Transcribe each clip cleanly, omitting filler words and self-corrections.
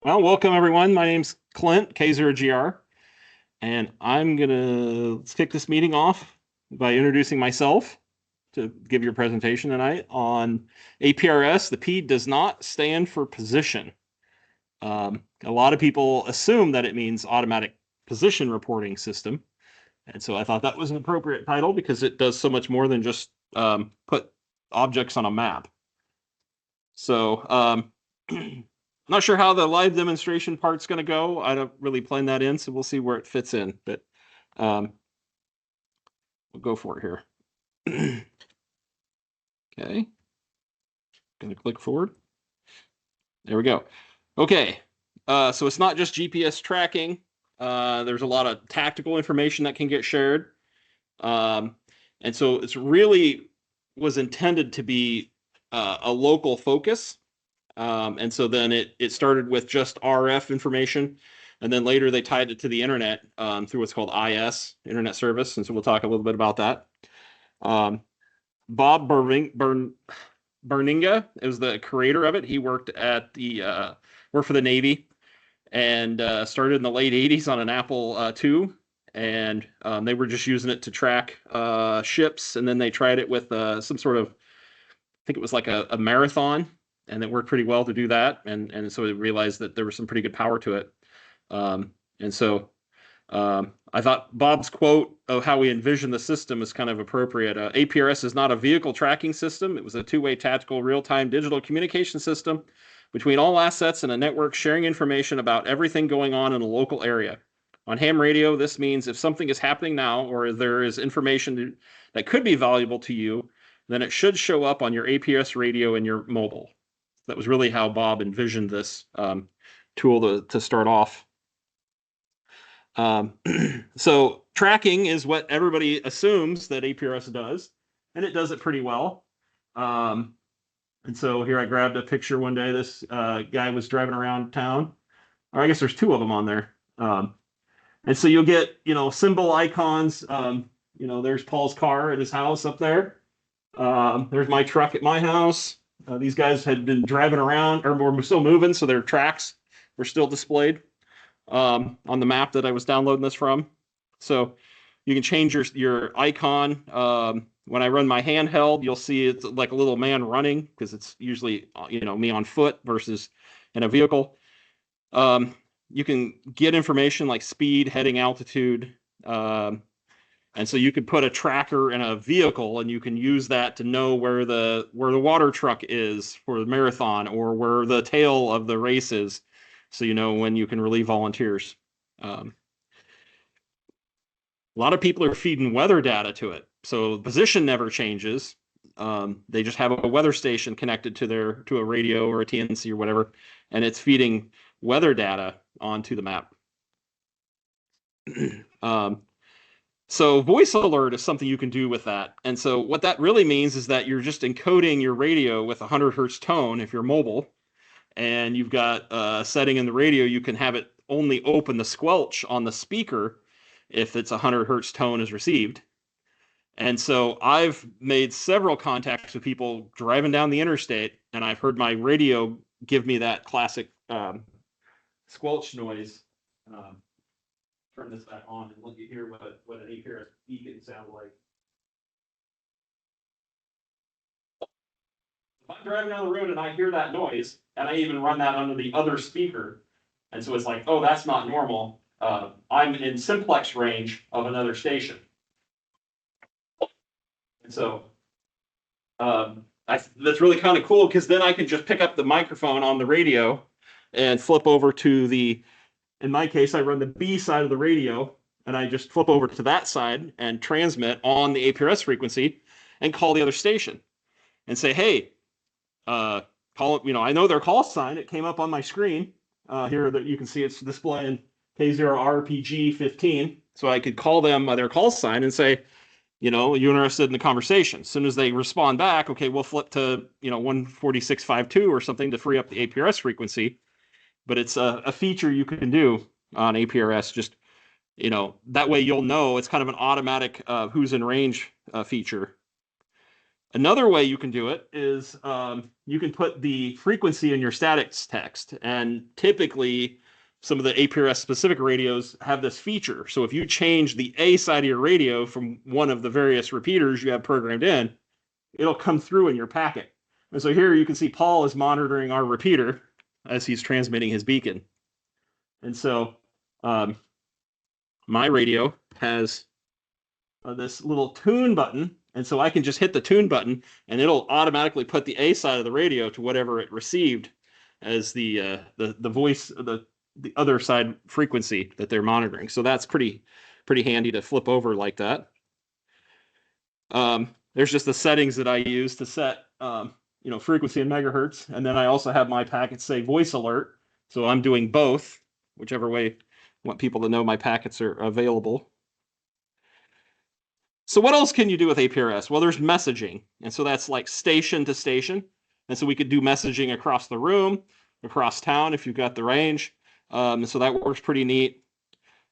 Well, welcome everyone. My name's Clint, K0GR, and I'm gonna kick this meeting off by introducing myself to give your presentation tonight on APRS. The P does not stand for position. A lot of people assume that it means automatic position reporting system, and so I thought that was an appropriate title because it does so much more than just put objects on a map. So not sure how the live demonstration part's going to go. I don't really plan that in, so we'll see where it fits in. But we'll go for it here. Okay. Going to click forward. There we go. Okay. So it's not just GPS tracking. There's a lot of tactical information that can get shared. And so it's really was intended to be a local focus. And so then it started with just RF information, and then later they tied it to the internet through what's called IS, Internet Service, and so we'll talk a little bit about that. Bob Berninga is the creator of it. He worked for the Navy and started in the late 80s on an Apple II, and they were just using it to track ships, and then they tried it with some sort of, I think it was like a marathon, and it worked pretty well to do that. And so we realized that there was some pretty good power to it. And so I thought Bob's quote of how we envision the system is kind of appropriate. APRS is not a vehicle tracking system. It was a two-way tactical real-time digital communication system between all assets and a network sharing information about everything going on in a local area. On ham radio, this means if something is happening now or there is information that could be valuable to you, then it should show up on your APRS radio in your mobile. That was really how Bob envisioned this tool to start off. So tracking is what everybody assumes that APRS does, and it does it pretty well. And so here I grabbed a picture one day. This guy was driving around town, or I guess there's two of them on there. And so you'll get, symbol icons. There's Paul's car at his house up there. There's my truck at my house. These guys had been driving around, or were still moving, so their tracks were still displayed on the map that I was downloading this from. So you can change your icon. When I run my handheld, you'll see it's like a little man running, because it's usually me on foot versus in a vehicle. You can get information like speed, heading altitude. And so you could put a tracker in a vehicle, and you can use that to know where the water truck is for the marathon, or where the tail of the race is, so you know when you can relieve volunteers. A lot of people are feeding weather data to it, so the position never changes. They just have a weather station connected to a radio or a TNC or whatever, and it's feeding weather data onto the map. So voice alert is something you can do with that. And so what that really means is that you're just encoding your radio with 100 hertz tone if you're mobile, and you've got a setting in the radio, you can have it only open the squelch on the speaker if it's 100 hertz tone is received. And so I've made several contacts with people driving down the interstate, and I've heard my radio give me that classic squelch noise. Turn this back on and let you hear what an APRS beacon sounds like. If I'm driving down the road and I hear that noise, and I even run that under the other speaker, and so it's like, oh, that's not normal. I'm in simplex range of another station. And so that's really kind of cool, because then I can just pick up the microphone on the radio and flip over to in my case, I run the B side of the radio, and I just flip over to that side and transmit on the APRS frequency and call the other station and say, hey, call it, I know their call sign. It came up on my screen here that you can see it's displaying K0RPG15. So I could call them their call sign and say, you interested in the conversation? As soon as they respond back, okay, we'll flip to, 146.52 or something to free up the APRS frequency. But it's a feature you can do on APRS. Just, that way you'll know. It's kind of an automatic who's in range feature. Another way you can do it is you can put the frequency in your statics text. And typically, some of the APRS specific radios have this feature. So if you change the A side of your radio from one of the various repeaters you have programmed in, it'll come through in your packet. And so here you can see Paul is monitoring our repeater as he's transmitting his beacon. And so my radio has this little tune button. And so I can just hit the tune button and it'll automatically put the A side of the radio to whatever it received as the voice, the other side frequency that they're monitoring. So that's pretty handy to flip over like that. There's just the settings that I use to set, frequency in megahertz. And then I also have my packets say voice alert. So I'm doing both, whichever way I want people to know my packets are available. So what else can you do with APRS? Well, there's messaging. And so that's like station to station. And so we could do messaging across the room, across town if you've got the range. So that works pretty neat.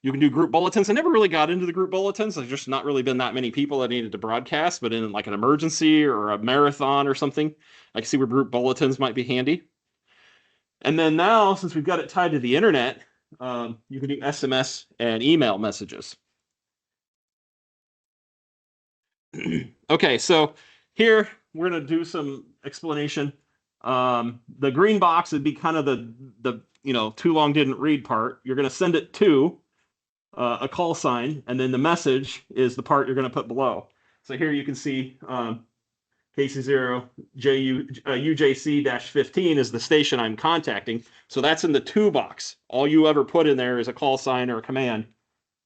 You can do group bulletins. I never really got into the group bulletins. There's just not really been that many people that needed to broadcast, but in like an emergency or a marathon or something, I can see where group bulletins might be handy. And then now, since we've got it tied to the internet, you can do SMS and email messages. Okay, so here we're going to do some explanation. The green box would be kind of the too long didn't read part. You're going to send it to a call sign, and then the message is the part you're going to put below. So here you can see KC0 UJC-15 is the station I'm contacting. So that's in the to box. All you ever put in there is a call sign or a command.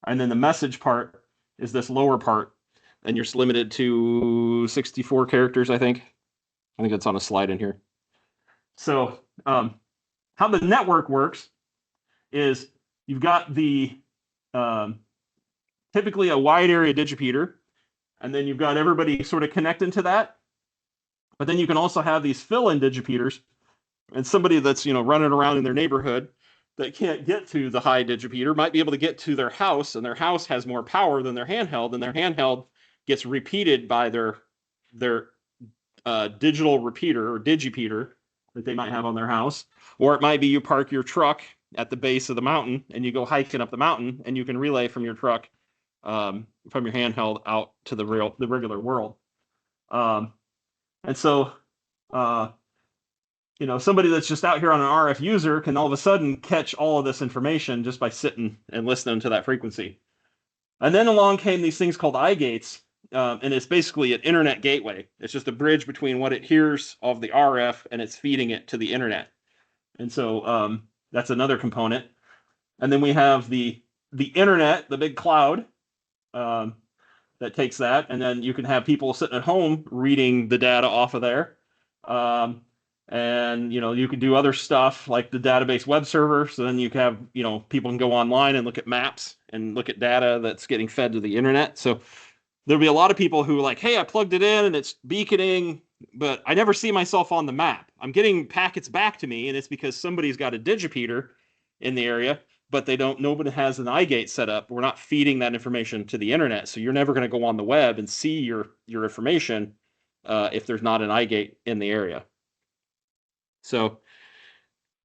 And then the message part is this lower part. And you're limited to 64 characters, I think. I think it's on a slide in here. So how the network works is you've got the typically a wide area digipeater, and then you've got everybody sort of connecting to that. But then you can also have these fill-in digipeaters, and somebody that's running around in their neighborhood that can't get to the high digipeater might be able to get to their house, and their house has more power than their handheld, and their handheld gets repeated by their digital repeater or digipeater that they might have on their house. Or it might be you park your truck at the base of the mountain and you go hiking up the mountain and you can relay from your truck, from your handheld out to the regular world. And so, somebody that's just out here on an RF user can all of a sudden catch all of this information just by sitting and listening to that frequency. And then along came these things called iGates. And it's basically an internet gateway. It's just a bridge between what it hears of the RF and it's feeding it to the internet. And so that's another component. And then we have the internet, the big cloud that takes that. And then you can have people sitting at home reading the data off of there. And you can do other stuff like the database web server. So then you can have people can go online and look at maps and look at data that's getting fed to the internet. So there'll be a lot of people who are like, hey, I plugged it in and it's beaconing, but I never see myself on the map. I'm getting packets back to me, and it's because somebody's got a digipeater in the area, but nobody has an iGate set up. We're not feeding that information to the internet, so you're never going to go on the web and see your information if there's not an iGate in the area. So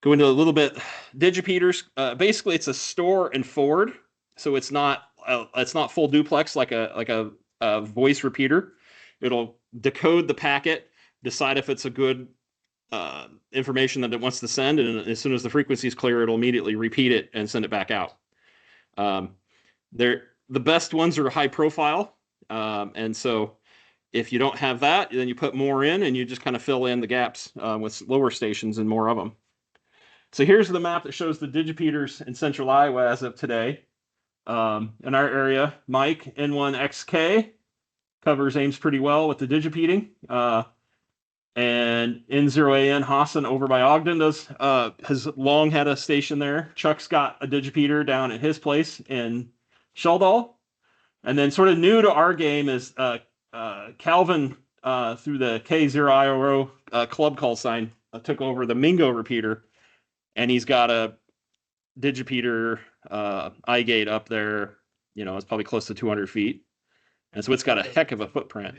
go into a little bit. Digipeaters, basically it's a store and forward, so it's not full duplex like a voice repeater. It'll decode the packet, decide if it's a good information that it wants to send, and as soon as the frequency is clear, it'll immediately repeat it and send it back out. The best ones are high profile, and so if you don't have that, then you put more in, and you just kind of fill in the gaps with lower stations and more of them. So here's the map that shows the digipeaters in central Iowa as of today. In our area, Mike N1XK aims pretty well with the digipeating. And N0AN Hassan over by Ogden has long had a station there. Chuck's got a digipeater down at his place in Sheldall. And then sort of new to our game is Calvin through the K0IRO club call sign took over the Mingo repeater. And he's got a digipeater iGate up there, it's probably close to 200 feet. And so it's got a heck of a footprint.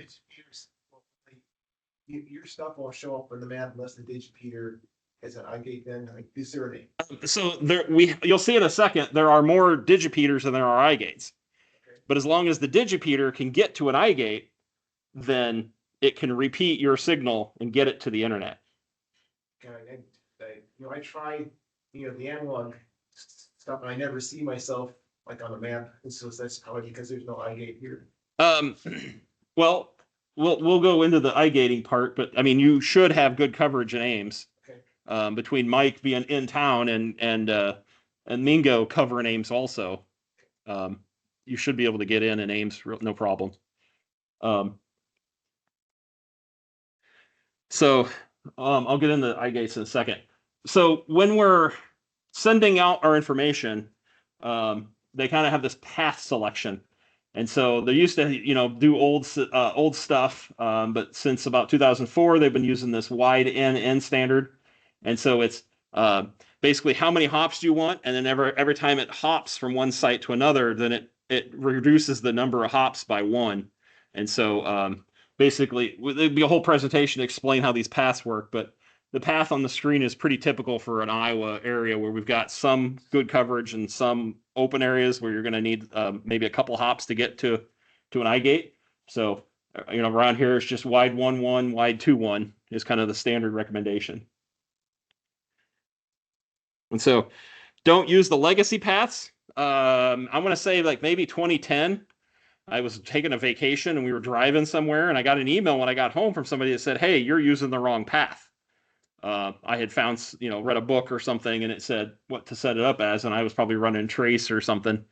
your stuff won't show up on the map unless the digipeater has an iGate then, like discerning. So you'll see in a second, there are more digipeaters than there are iGates. Okay. But as long as the digipeater can get to an iGate, then it can repeat your signal and get it to the internet. And I try, the analog stuff, and I never see myself like on a map. And so that's probably because there's no iGate here. Well, we'll go into the iGating part, but I mean, you should have good coverage in Ames. Okay. Between Mike being in town and Mingo covering Ames also, you should be able to get in Ames, no problem. So I'll get into iGates in a second. So when we're sending out our information, they kind of have this path selection. And so they used to, do old stuff, but since about 2004, they've been using this wide N standard. And so it's basically how many hops do you want, and then every time it hops from one site to another, then it reduces the number of hops by 1. And so basically, there'd be a whole presentation to explain how these paths work, but the path on the screen is pretty typical for an Iowa area where we've got some good coverage and some open areas where you're going to need maybe a couple hops to get to an iGate. So, around here it's just wide 1-1, wide 2-1 is kind of the standard recommendation. And so don't use the legacy paths. I'm going to say like maybe 2010. I was taking a vacation and we were driving somewhere, and I got an email when I got home from somebody that said, "Hey, you're using the wrong path." I had found, read a book or something, and it said what to set it up as, and I was probably running trace or something,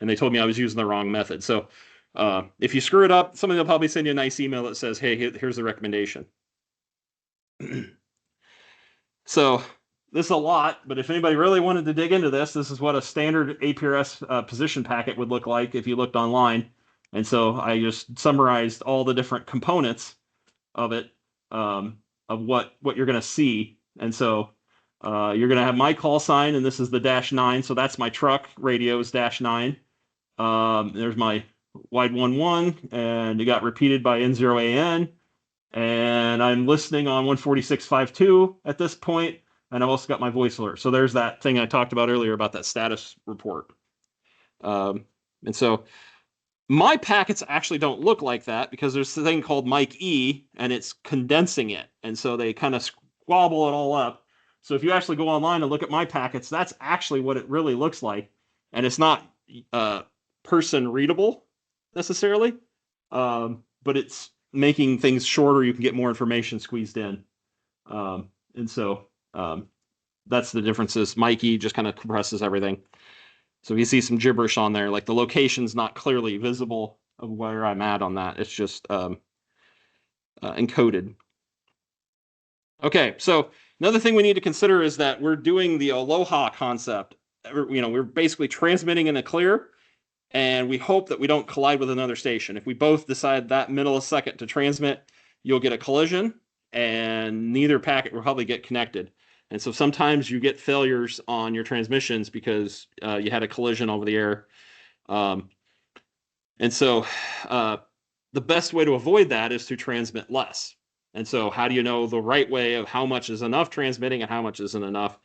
and they told me I was using the wrong method. So if you screw it up, somebody will probably send you a nice email that says, "Hey, here's the recommendation." So this is a lot, but if anybody really wanted to dig into this is what a standard APRS position packet would look like if you looked online. And so I just summarized all the different components of it, of what you're going to see. And so you're going to have my call sign, and this is the -9. So that's my truck radio's -9. There's my wide 1-1, and it got repeated by N0AN. And I'm listening on 146.52 at this point, and I've also got my voice alert. So there's that thing I talked about earlier about that status report. And so my packets actually don't look like that because there's a thing called Mike E, and it's condensing it. And so they kind of squabble it all up. So if you actually go online and look at my packets, that's actually what it really looks like. And it's not person readable necessarily, but it's making things shorter. You can get more information squeezed in. And so that's the differences. Mikey just kind of compresses everything. So if you see some gibberish on there, like the location's not clearly visible of where I'm at on that. It's just encoded. Okay, so another thing we need to consider is that we're doing the Aloha concept. We're basically transmitting in a clear, and we hope that we don't collide with another station. If we both decide that millisecond to transmit, you'll get a collision, and neither packet will probably get connected. And so sometimes you get failures on your transmissions because you had a collision over the air. And so the best way to avoid that is to transmit less. And so how do you know the right way of how much is enough transmitting and how much isn't enough?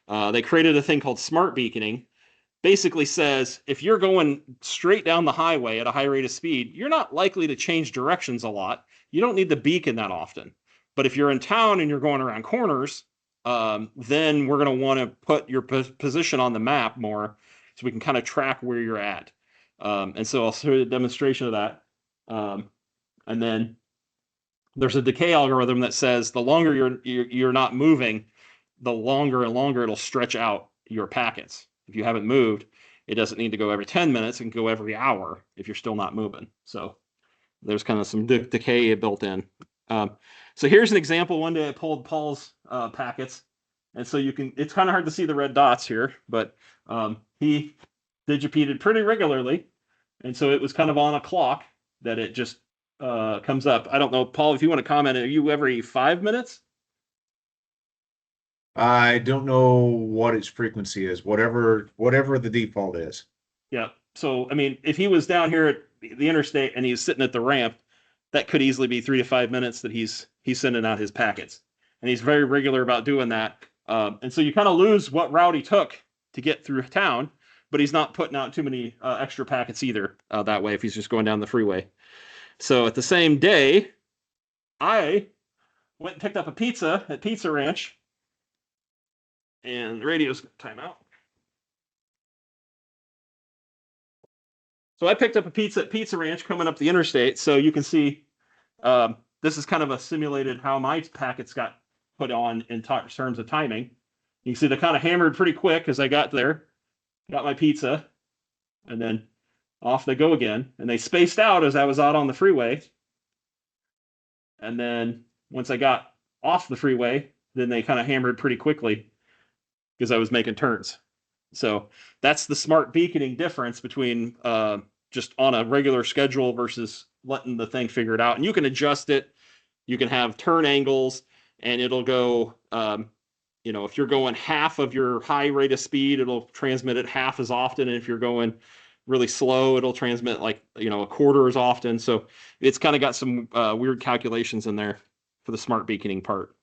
They created a thing called smart beaconing. Basically says if you're going straight down the highway at a high rate of speed, you're not likely to change directions a lot. You don't need the beacon that often. But if you're in town and you're going around corners, then we're going to want to put your position on the map more so we can kind of track where you're at. And so I'll show you a demonstration of that. And then there's a decay algorithm that says the longer you're not moving, the longer and longer it'll stretch out your packets. If you haven't moved, it doesn't need to go every 10 minutes. It can go every hour if you're still not moving. So there's kind of some decay built in. So here's an example. One day I pulled Paul's packets. And so it's kind of hard to see the red dots here, but he digipeated pretty regularly. And so it was kind of on a clock that it just comes up. I don't know, Paul, if you want to comment, are you every 5 minutes? I don't know what its frequency is, whatever the default is. Yeah. So, I mean, if he was down here at the interstate and he's sitting at the ramp, that could easily be 3 to 5 minutes that he's he's sending out his packets. And he's very regular about doing that. And so you kind of lose what route he took to get through town, but he's not putting out too many extra packets either that way if he's just going down the freeway. So at the same day, I went and picked up a pizza at Pizza Ranch, and the radio's timeout. So I picked up a pizza at Pizza Ranch coming up the interstate, so you can see this is kind of a simulated how my packets got put on in terms of timing. You can see they kind of hammered pretty quick as I got there, got my pizza, and then off they go again. And they spaced out as I was out on the freeway. And then once I got off the freeway, then they kind of hammered pretty quickly because I was making turns. So that's the smart beaconing difference between just on a regular schedule versus letting the thing figure it out. And you can adjust it. You can have turn angles, and it'll go, if you're going half of your high rate of speed, it'll transmit it half as often. And if you're going really slow, it'll transmit a quarter as often. So it's kind of got some weird calculations in there for the smart beaconing part.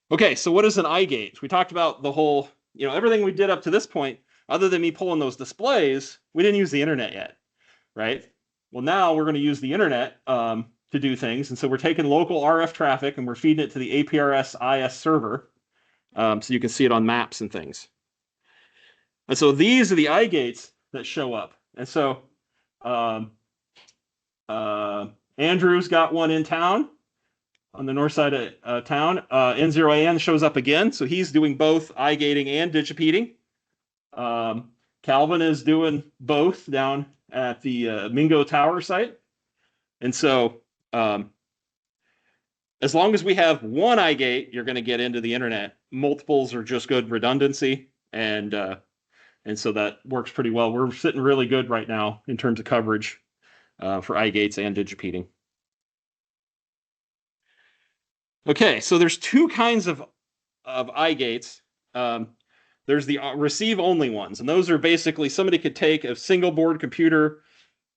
Okay, so what is an eye gauge? We talked about the whole, everything we did up to this point, other than me pulling those displays, we didn't use the internet yet, right? Well, now we're going to use the internet to do things. And so we're taking local RF traffic and we're feeding it to the APRS IS server. So you can see it on maps and things. And so these are the eye gates that show up. And so Andrew's got one in town on the north side of town. N0AN shows up again. So he's doing both eye gating and digipeating. Calvin is doing both down at the Mingo Tower site. And so as long as we have one eye gate, you're going to get into the internet. Multiples are just good redundancy. And so that works pretty well. We're sitting really good right now in terms of coverage for eye gates and digipeating. Okay, so there's two kinds of eye gates. There's the receive only ones, and those are basically somebody could take a single board computer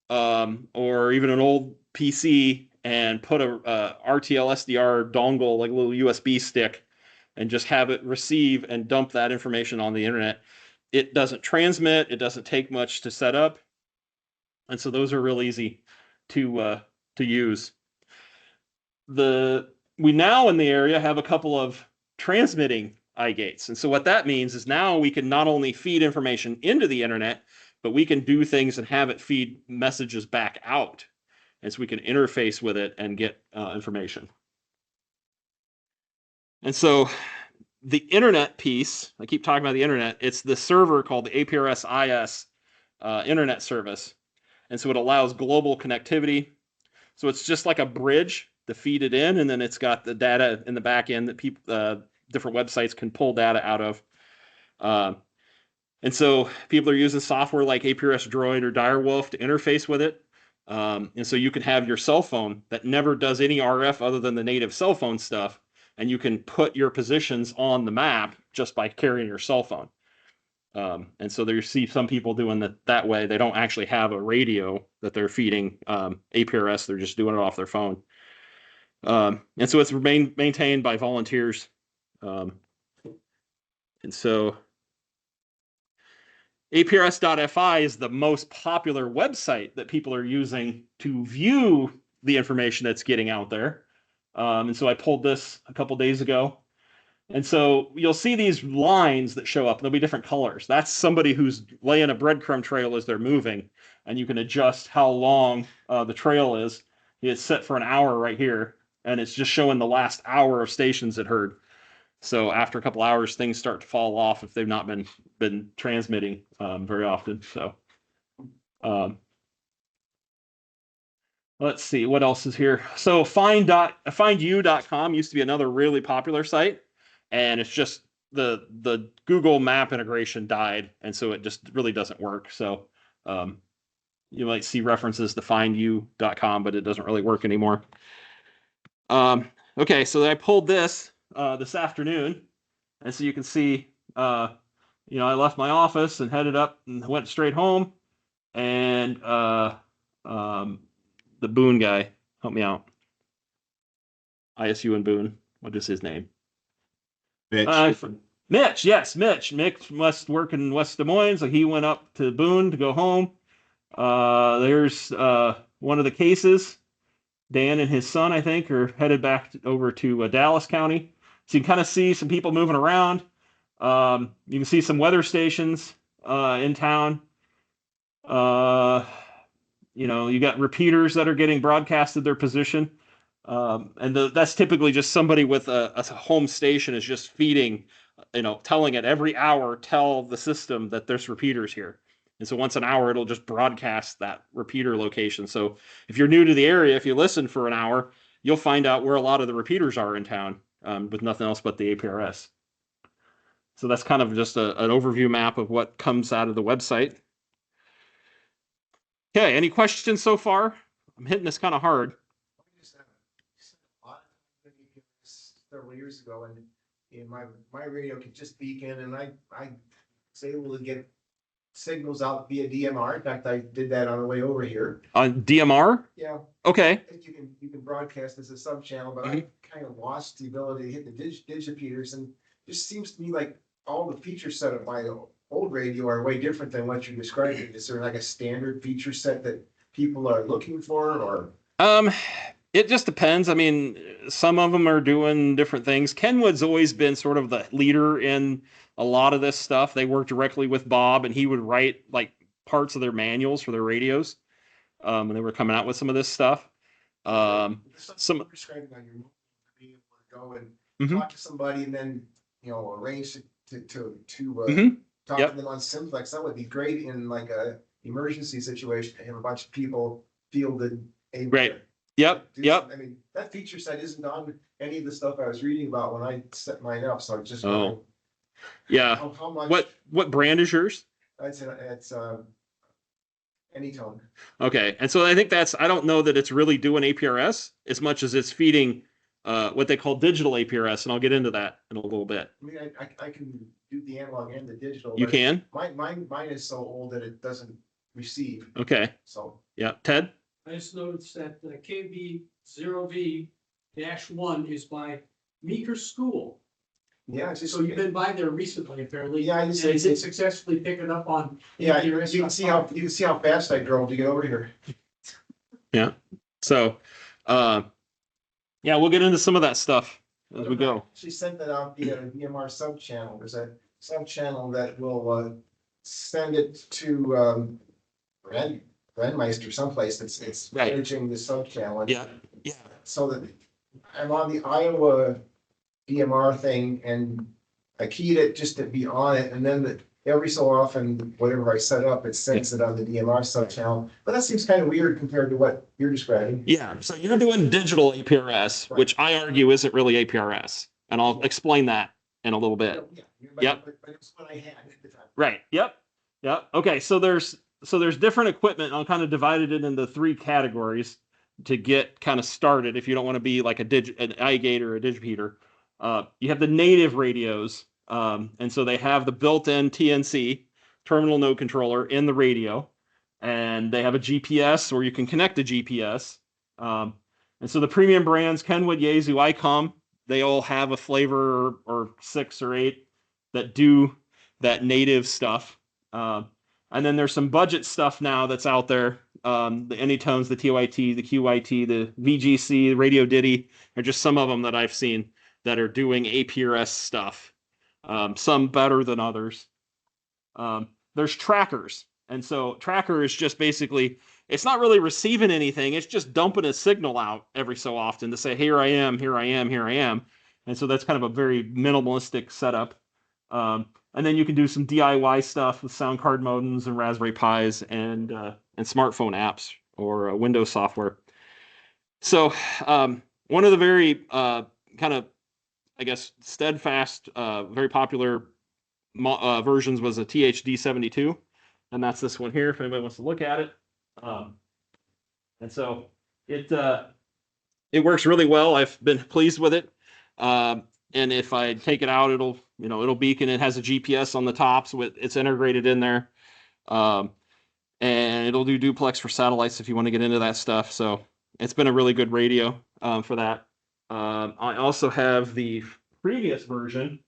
or even an old PC and put a RTL SDR dongle, like a little USB stick, and just have it receive and dump that information on the internet. It doesn't transmit. It doesn't take much to set up, and so those are real easy to use. We now in the area have a couple of transmitting eye gates. And so what that means is now we can not only feed information into the internet, but we can do things and have it feed messages back out. And so we can interface with it and get information. And so the internet piece, I keep talking about the internet, it's the server called the APRS IS internet service. And so it allows global connectivity. So it's just like a bridge to feed it in, and then it's got the data in the back end that people, different websites can pull data out of. And so people are using software like APRS Droid or Direwolf to interface with it. And so you can have your cell phone that never does any RF other than the native cell phone stuff, and you can put your positions on the map just by carrying your cell phone. And so you see some people doing that way. They don't actually have a radio that they're feeding APRS. They're just doing it off their phone. And so it's maintained by volunteers. And so APRS.fi is the most popular website that people are using to view the information that's getting out there. And so I pulled this a couple days ago. And so you'll see these lines that show up. There'll be different colors. That's somebody who's laying a breadcrumb trail as they're moving. And you can adjust how long the trail is. It's set for an hour right here. And it's just showing the last hour of stations it heard. So after a couple hours, things start to fall off if they've not been transmitting very often. So let's see what else is here. So findyou.com used to be another really popular site, and it's just the Google Map integration died, and so it just really doesn't work. So you might see references to findyou.com, but it doesn't really work anymore. Okay, so I pulled this afternoon, and so you can see, I left my office and headed up and went straight home, and the Boone guy helped me out. ISU in Boone. What is his name? Mitch. Mitch, yes, Mitch. Mitch must work in West Des Moines, so he went up to Boone to go home. There's one of the cases. Dan and his son, I think, are headed back over to Dallas County. So you can kind of see some people moving around. You can see some weather stations in town. You got repeaters that are getting broadcasted their position. That's typically just somebody with a home station is just feeding, telling it every hour, tell the system that there's repeaters here. And so once an hour, it'll just broadcast that repeater location. So if you're new to the area, if you listen for an hour, you'll find out where a lot of the repeaters are in town with nothing else but the APRS. So that's kind of just an overview map of what comes out of the website. Okay, any questions so far? I'm hitting this kind of hard. Several years ago, and my radio could just beacon, and I was able to get signals out via DMR. In fact, I did that on the way over here. On DMR? Yeah. Okay. I think you can broadcast as a sub channel, but I kind of lost the ability to hit the digipeters, and it just seems to me like all the feature set of my old radio are way different than what you're describing. Is there like a standard feature set that people are looking for, or? It just depends. I mean, some of them are doing different things. Kenwood's always been sort of the leader in a lot of this stuff. They work directly with Bob, and he would write like parts of their manuals for their radios. And they were coming out with some of this stuff. Some prescribing on your being able to go and talk to somebody, and then arrange to talk to them on Simplex. That would be great in like a emergency situation to have a bunch of people fielded. Right. Yep. I mean, that feature set isn't on any of the stuff I was reading about when I set mine up. So I just yeah. How much? What brand is yours? It's Anytone. Okay, and so I think I don't know that it's really doing APRS as much as it's feeding what they call digital APRS, and I'll get into that in a little bit. I mean, I can do the analog and the digital. You can? Mine is so old that it doesn't receive. Okay. So. Yeah, Ted? I just noticed that the KB0V-1 is by Meeker School. Yeah, it's just, So you've been by there recently, apparently. Yeah, and it did successfully pick it up on. yeah, you can see how fast I drove to get over here. Yeah. So, we'll get into some of that stuff as we go. She sent that out via a VMR sub channel. There's a sub channel that will send it to Brandmeister someplace. It's Right. managing the sub channel. Yeah. So that I'm on the Iowa DMR thing, and I keyed it just to be on it, and then every so often, whatever I set up, it sends it on the DMR sub channel. But that seems kind of weird compared to what you're describing. Yeah. So you're doing digital APRS, Right. which I argue isn't really APRS, and I'll explain that in a little bit. Yeah, but it's what I had at the time. Right. Yep. Okay. So there's different equipment. I'll kind of divided it into 3 categories to get kind of started. If you don't want to be like an iGate or a digipeater, you have the native radios, and so they have the built-in TNC terminal node controller in the radio, and they have a GPS where you can connect a GPS. And so the premium brands, Kenwood, Yaesu, ICOM, they all have a flavor or 6 or 8 that do that native stuff. And then there's some budget stuff now that's out there. The Anytones, the TYT, the QYT, the VGC, the Radio Ditty are just some of them that I've seen that are doing APRS stuff. Some better than others. There's trackers. And so tracker is just basically, it's not really receiving anything. It's just dumping a signal out every so often to say, here I am, here I am, here I am. And so that's kind of a very minimalistic setup. And then you can do some DIY stuff with sound card modems and Raspberry Pis and smartphone apps or Windows software. So one of the very kind of, I guess, steadfast, very popular versions was a THD72. And that's this one here, if anybody wants to look at it. And so it works really well. I've been pleased with it. And if I take it out, it'll beacon. It has a GPS on the top, so it's integrated in there. And it'll do duplex for satellites if you want to get into that stuff. So it's been a really good radio for that. I also have the previous version,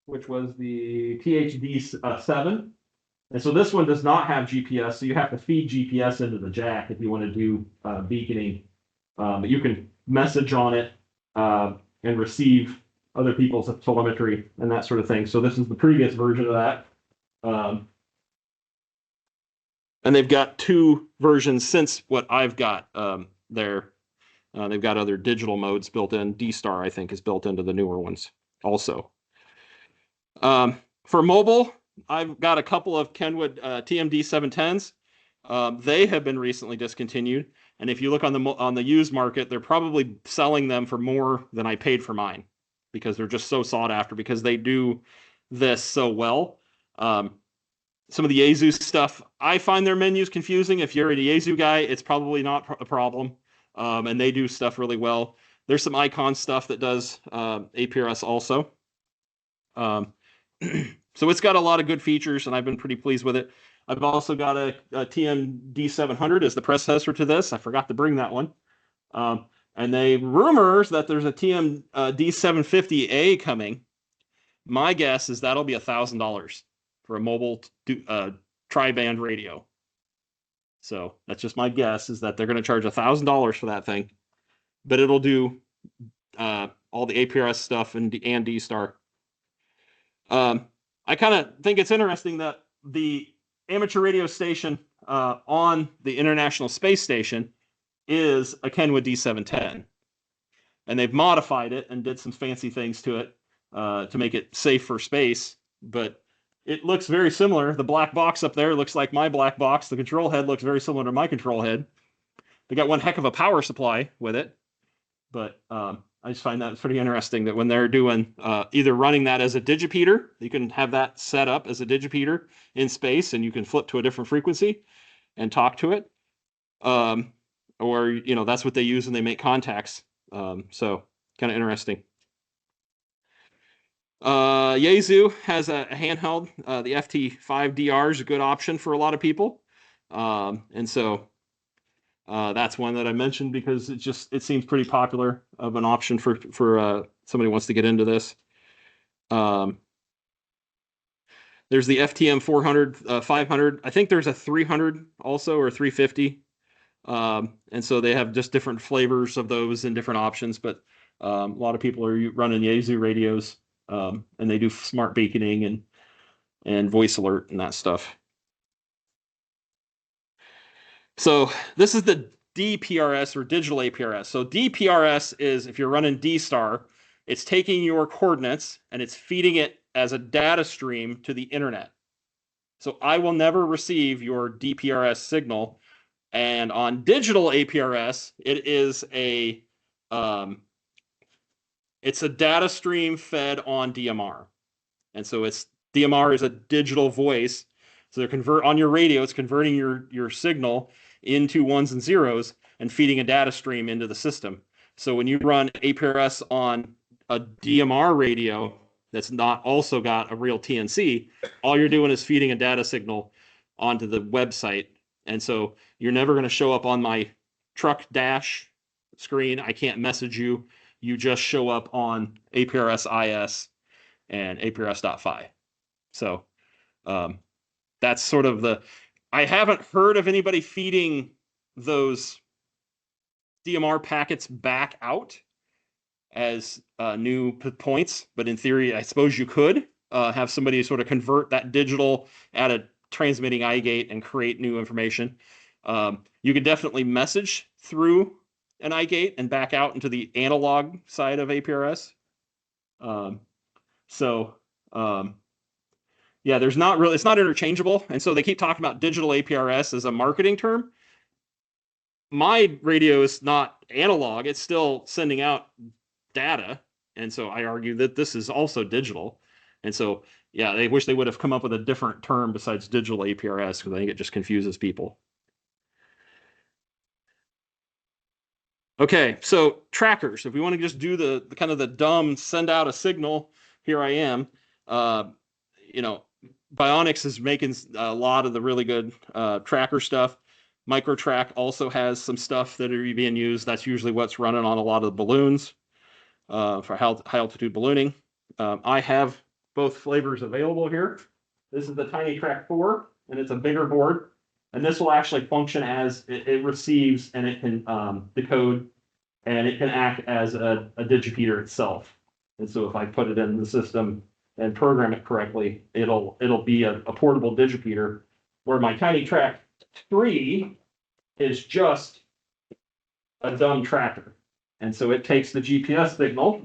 which was the THD 7. And so this one does not have GPS, so you have to feed GPS into the jack if you want to do beaconing. But you can message on it and receive other people's telemetry and that sort of thing. So this is the previous version of that. And they've got 2 versions since what I've got there. They've got other digital modes built in. D-Star, I think, is built into the newer ones also. For mobile, I've got a couple of Kenwood TMD 710s. They have been recently discontinued, and if you look on the used market, they're probably selling them for more than I paid for mine because they're just so sought after because they do this so well. Some of the Yaesu stuff, I find their menus confusing. If you're a Yaesu guy, it's probably not a problem, and they do stuff really well. There's some Icon stuff that does APRS also. So it's got a lot of good features, and I've been pretty pleased with it. I've also got a TMD 700 as the predecessor to this. I forgot to bring that one. And they rumors that there's a TMD 750A coming. My guess is that'll be $1,000 for a mobile tri-band radio. So that's just my guess, is that they're going to charge $1,000 for that thing, but it'll do all the APRS stuff and D-Star. I kind of think it's interesting that the amateur radio station on the International Space Station is a Kenwood D710. And they've modified it and did some fancy things to it to make it safe for space. But it looks very similar. The black box up there looks like my black box. The control head looks very similar to my control head. They got one heck of a power supply with it. But I just find that pretty interesting that when they're doing either running that as a digipeater, you can have that set up as a digipeater in space and you can flip to a different frequency and talk to it. Or, that's what they use when they make contacts. So kind of interesting. Yaesu has a handheld. The FT5DR is a good option for a lot of people. And so that's one that I mentioned because it seems pretty popular of an option for somebody who wants to get into this. There's the FTM 400, 500. I think there's a 300 also, or 350. And so they have just different flavors of those and different options. But a lot of people are running Yaesu radios, and they do smart beaconing and voice alert and that stuff. So this is the DPRS or digital APRS. So DPRS is, if you're running D-Star, it's taking your coordinates and it's feeding it as a data stream to the internet. So I will never receive your DPRS signal. And on digital APRS, it is it's a data stream fed on DMR. And so DMR is a digital voice. So on your radio, it's converting your signal into ones and zeros and feeding a data stream into the system. So when you run APRS on a DMR radio that's not also got a real TNC, all you're doing is feeding a data signal onto the website. And so you're never going to show up on my truck dash screen. I can't message you. You just show up on APRS IS and APRS.5. So that's sort of I haven't heard of anybody feeding those DMR packets back out as new points, but in theory, I suppose you could have somebody sort of convert that digital at a transmitting iGate and create new information. You could definitely message through an iGate and back out into the analog side of APRS. Yeah, it's not interchangeable. And so they keep talking about digital APRS as a marketing term. My radio is not analog. It's still sending out data. And so I argue that this is also digital. And so, yeah, they wish they would have come up with a different term besides digital APRS because I think it just confuses people. Okay, so trackers. If we want to just do the kind of the dumb send out a signal, here I am. Bionics is making a lot of the really good tracker stuff. MicroTrack also has some stuff that are being used. That's usually what's running on a lot of the balloons. for high altitude ballooning. I have both flavors available here. This is the Tiny Track 4, and it's a bigger board. And this will actually function as it receives, and it can decode, and it can act as a digipeater itself. And so if I put it in the system and program it correctly, it'll be a portable digipeater. Where my Tiny Track 3 is just a dumb tracker. And so it takes the GPS signal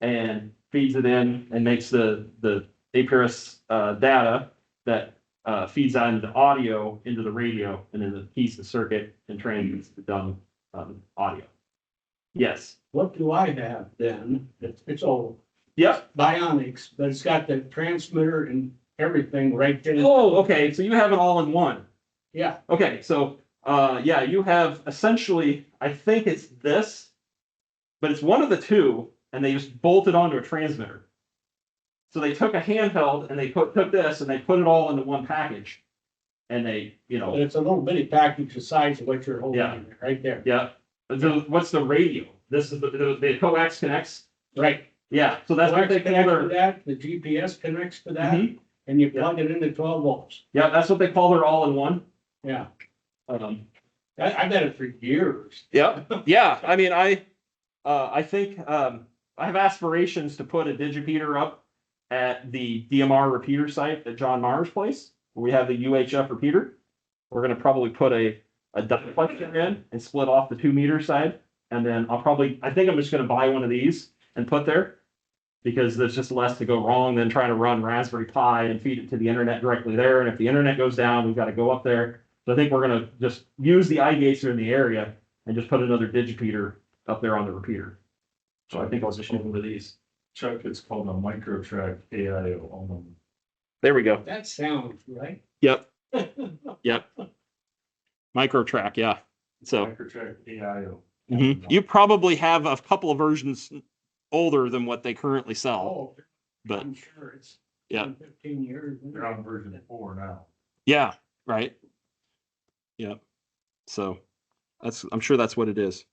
and feeds it in and makes the APRS data that feeds out into audio into the radio, and then it keys the circuit and transmits the dumb audio. Yes. What do I have then? It's old. Yep. Bionics, but it's got the transmitter and everything right there. Oh, okay. So you have it all in one. Yeah, Okay. So yeah, you have essentially, I think it's this, but it's one of the two, and they just bolted onto a transmitter. So they took a handheld and they took this and they put it all into one package, and they, but it's a little bitty package the size of what you're holding Yeah. in there, right there. yeah. What's the radio? This is the coax connects. Right. Yeah. So that's what they call connects to their. that, the GPS connects to that, Mhm. and you plug it into 12 volts. Yeah, that's what they call their all-in-one. Yeah, Um, I've had it for years. yeah. Yeah. I mean, I think I have aspirations to put a digipeater up at the DMR repeater site at John Marr's place, where we have the UHF repeater. We're going to probably put a duplexer in and split off the 2 meter side. And then I think I'm just going to buy one of these and put there, because there's just less to go wrong than trying to run Raspberry Pi and feed it to the internet directly there. And if the internet goes down, we've got to go up there. So I think we're going to just use the iGates in the area and just put another digipeater up there on the repeater. So I think I'll just use one of these. Chuck, it's called a microtrack AIO. There we go. That sounds right. Yep. Yep. Microtrack, yeah. So Microtrack AIO. you probably have a couple of versions older than what they currently sell. Oh, But I'm sure it's yeah. 15 years. They're on version 4 now. Yeah, right. Yep. So I'm sure that's what it is.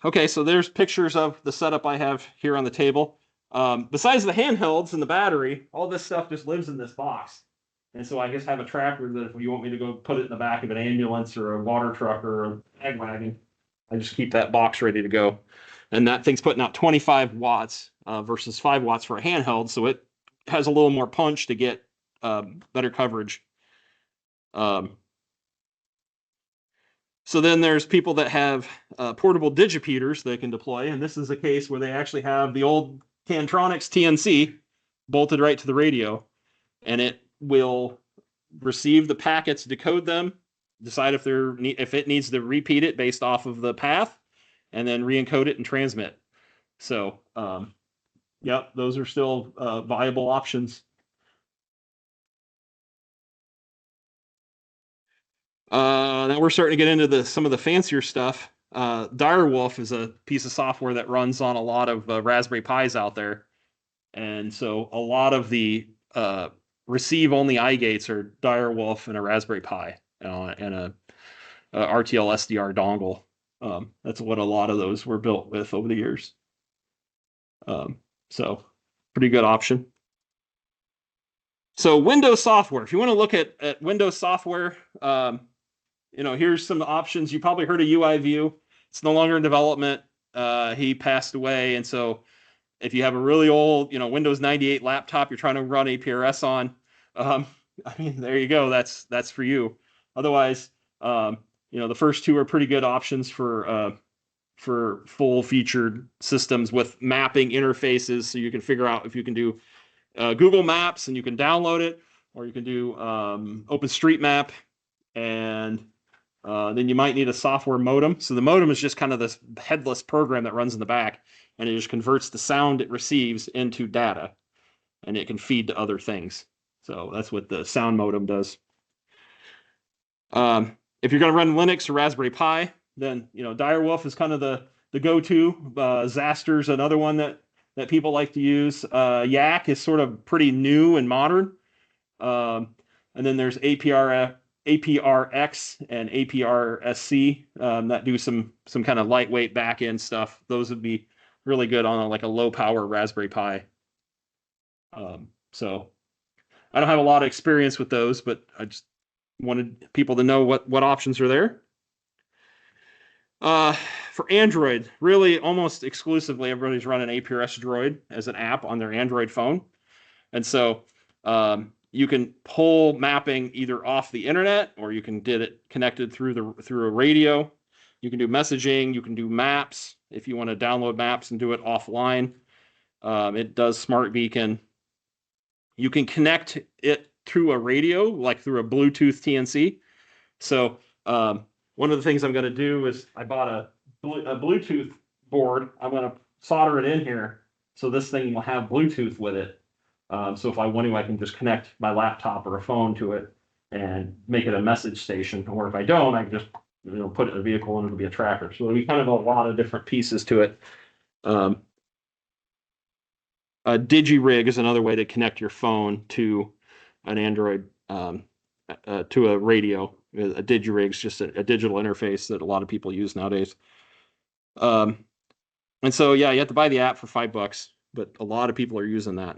Okay, so there's pictures of the setup I have here on the table. Besides the handhelds and the battery, all this stuff just lives in this box. And so I just have a tracker that if you want me to go put it in the back of an ambulance or a water truck or a ag wagon, I just keep that box ready to go. And that thing's putting out 25 watts versus 5 watts for a handheld. So it has a little more punch to get better coverage. So then there's people that have portable digipeaters they can deploy. And this is a case where they actually have the old Cantronics TNC bolted right to the radio. And it will receive the packets, decode them, decide if it needs to repeat it based off of the path, and then re-encode it and transmit. So, yep, those are still viable options. Now we're starting to get into some of the fancier stuff. Direwolf is a piece of software that runs on a lot of Raspberry Pis out there. And so a lot of the receive-only iGates are Direwolf and a Raspberry Pi and a RTL SDR dongle. That's what a lot of those were built with over the years. So pretty good option. So Windows software, if you want to look at Windows software, here's some options. You probably heard of UIView. It's no longer in development. He passed away. And so if you have a really old, Windows 98 laptop you're trying to run APRS on, there you go. That's for you. Otherwise, the first two are pretty good options for full featured systems with mapping interfaces. So you can figure out if you can do Google Maps and you can download it, or you can do OpenStreetMap, and then you might need a software modem. So the modem is just kind of this headless program that runs in the back, and it just converts the sound it receives into data, and it can feed to other things. So that's what the sound modem does. If you're going to run Linux or Raspberry Pi, then Direwolf is kind of the go-to. Zaster's another one that people like to use. Yak is sort of pretty new and modern. And then there's APRS APRX and APRSC that do some kind of lightweight back end stuff. Those would be really good on like a low power Raspberry Pi. So I don't have a lot of experience with those, but I just wanted people to know what options are there. For Android, really almost exclusively everybody's running APRS Droid as an app on their Android phone. And so you can pull mapping either off the internet or you can get it connected through a radio. You can do messaging, you can do maps if you want to download maps and do it offline. It does smart beacon. You can connect it through a radio, like through a Bluetooth TNC. So one of the things I'm going to do is I bought a Bluetooth board. I'm going to solder it in here so this thing will have Bluetooth with it. So if I want to, I can just connect my laptop or a phone to it and make it a message station. Or if I don't, I can just put it in a vehicle and it'll be a tracker. So it'll be kind of a lot of different pieces to it. A DigiRig is another way to connect your phone to an Android, to a radio. A DigiRig is just a digital interface that a lot of people use nowadays. And so, yeah, you have to buy the app for $5, but a lot of people are using that.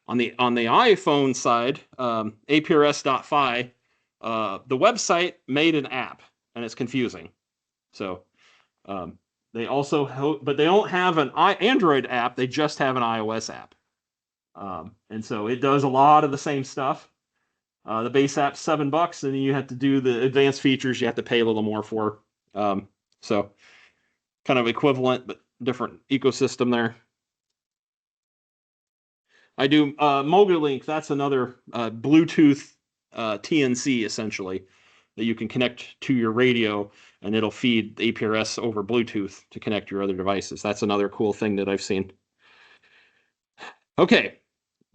On the iPhone side, APRS.fi, the website made an app, and it's confusing. So they also, but they don't have an Android app. They just have an iOS app, and so it does a lot of the same stuff. The base app's $7, and then you have to do the advanced features. You have to pay a little more for. So kind of equivalent, but different ecosystem there. I do MobiLink. That's another Bluetooth TNC essentially that you can connect to your radio, and it'll feed APRS over Bluetooth to connect your other devices. That's another cool thing that I've seen. Okay,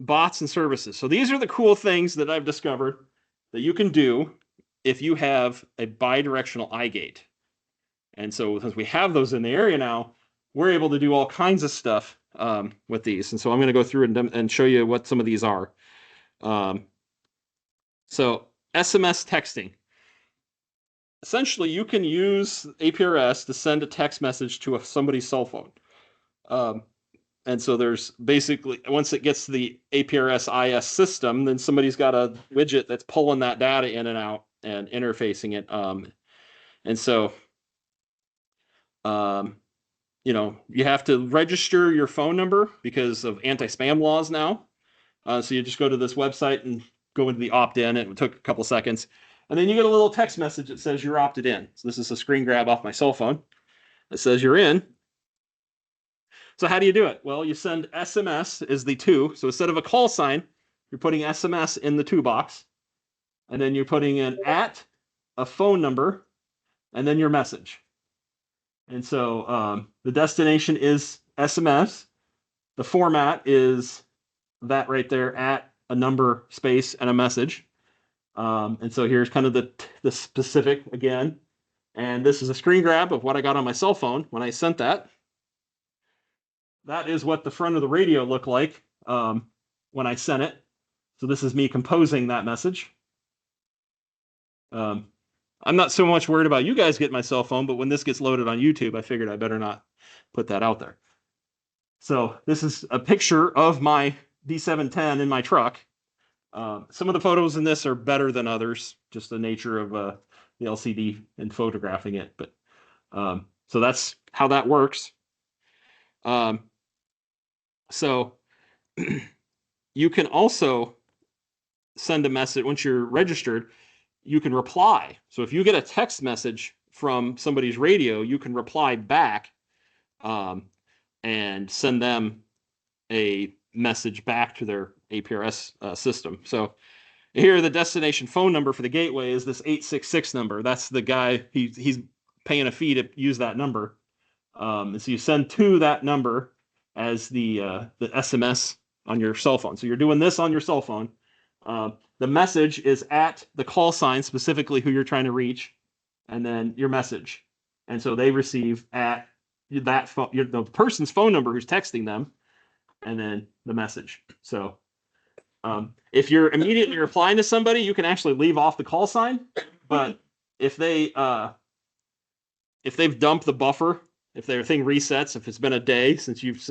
bots and services. So these are the cool things that I've discovered that you can do if you have a bidirectional iGate. And so since we have those in the area now, we're able to do all kinds of stuff with these. And so I'm going to go through and show you what some of these are. So SMS texting. Essentially, you can use APRS to send a text message to somebody's cell phone. And so there's basically, once it gets to the APRS IS system, then somebody's got a widget that's pulling that data in and out and interfacing it. And so, you have to register your phone number because of anti-spam laws now. So you just go to this website and go into the opt-in. It took a couple seconds. And then you get a little text message that says you're opted in. So this is a screen grab off my cell phone. It says you're in. So how do you do it? Well, you send SMS is the to. So instead of a call sign, you're putting SMS in the to box. And then you're putting in at a phone number and then your message. And so the destination is SMS. The format is that right there, at a number, space, and a message. And so here's kind of the specific again. And this is a screen grab of what I got on my cell phone when I sent that. That is what the front of the radio looked like when I sent it. So this is me composing that message. I'm not so much worried about you guys getting my cell phone, but when this gets loaded on YouTube, I figured I better not put that out there. So this is a picture of my D710 in my truck. Some of the photos in this are better than others, just the nature of the LCD and photographing it. But so that's how that works. So you can also send a message once you're registered. You can reply. So if you get a text message from somebody's radio, you can reply back and send them a message back to their APRS system. So here, the destination phone number for the gateway is this 866 number. That's the guy, he's paying a fee to use that number. And so you send to that number as the SMS on your cell phone. So you're doing this on your cell phone. The message is at the call sign, specifically who you're trying to reach, and then your message. And so they receive at that phone, the person's phone number who's texting them, and then the message. So If you're immediately replying to somebody, you can actually leave off the call sign. But if they've dumped the buffer, if their thing resets, if it's been a day since you've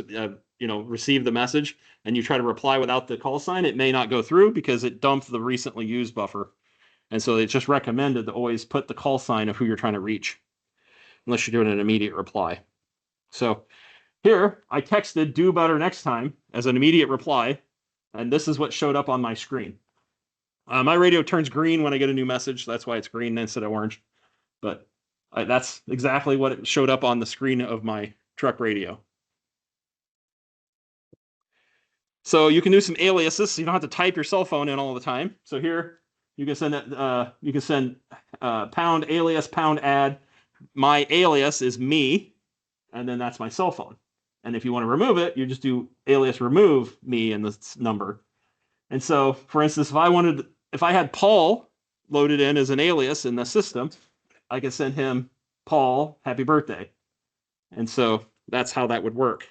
received the message and you try to reply without the call sign, it may not go through because it dumped the recently used buffer. And so it's just recommended to always put the call sign of who you're trying to reach, unless you're doing an immediate reply. So here, I texted "do better next time" as an immediate reply, and this is what showed up on my screen. My radio turns green when I get a new message. So that's why it's green instead of orange. But that's exactly what it showed up on the screen of my truck radio. So you can do some aliases, so you don't have to type your cell phone in all the time. So here, you can send pound alias pound add. My alias is me, and then that's my cell phone. And if you want to remove it, you just do alias remove me and the number. And so, for instance, if I had Paul loaded in as an alias in the system, I could send him Paul, happy birthday. And so that's how that would work.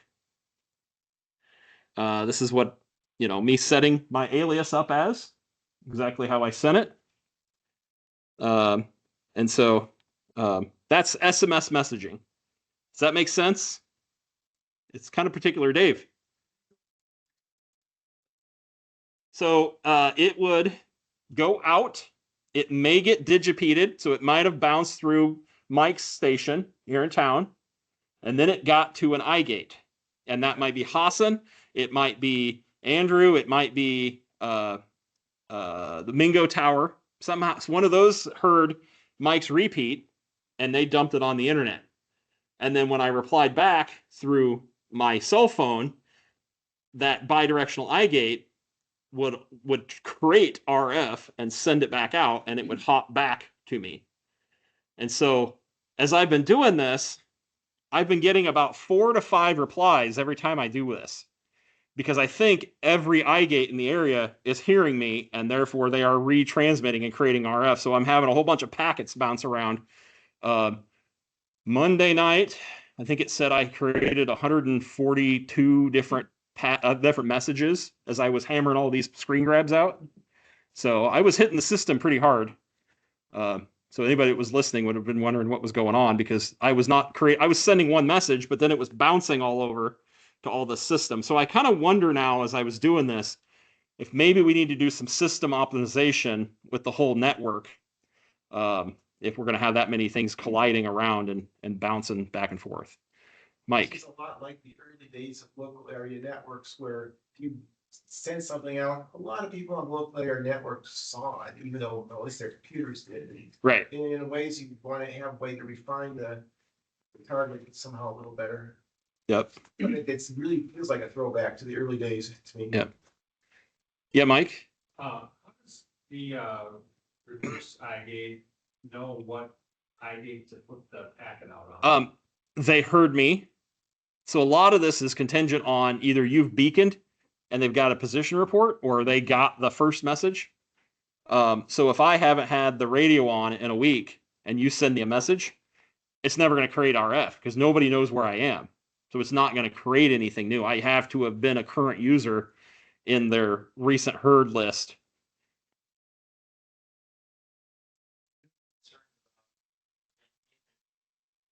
This is what, me setting my alias up as, exactly how I sent it. And so that's SMS messaging. Does that make sense? It's kind of particular, Dave. So it would go out. It may get digipeated, so it might have bounced through Mike's station here in town, and then it got to an iGate. And that might be Hassan, it might be Andrew, it might be the Mingo Tower. Somehow one of those heard Mike's repeat, and they dumped it on the internet. And then when I replied back through my cell phone, that bidirectional iGate would create RF and send it back out, and it would hop back to me. And so as I've been doing this, I've been getting about 4 to 5 replies every time I do this, because I think every iGate in the area is hearing me, and therefore they are retransmitting and creating RF. So I'm having a whole bunch of packets bounce around. Monday night, I think it said I created 142 different messages as I was hammering all these screen grabs out. So I was hitting the system pretty hard. So anybody that was listening would have been wondering what was going on, because I was sending one message, but then it was bouncing all over to all the system. So I kind of wonder now, as I was doing this, if maybe we need to do some system optimization with the whole network. If we're going to have that many things colliding around and bouncing back and forth. Mike. It's a lot like the early days of local area networks, where if you send something out, a lot of people on local area networks saw it, even though at least their computers did. Right. And in ways you want to have a way to refine the target somehow a little better. Yep. But it really feels like a throwback to the early days to me. Yep. Yeah, Mike? How does the reverse iGate know what iGate to put the packet out on? They heard me. So a lot of this is contingent on either you've beaconed and they've got a position report, or they got the first message. So if I haven't had the radio on in a week and you send me a message, it's never going to create RF because nobody knows where I am. So it's not going to create anything new. I have to have been a current user in their recent heard list.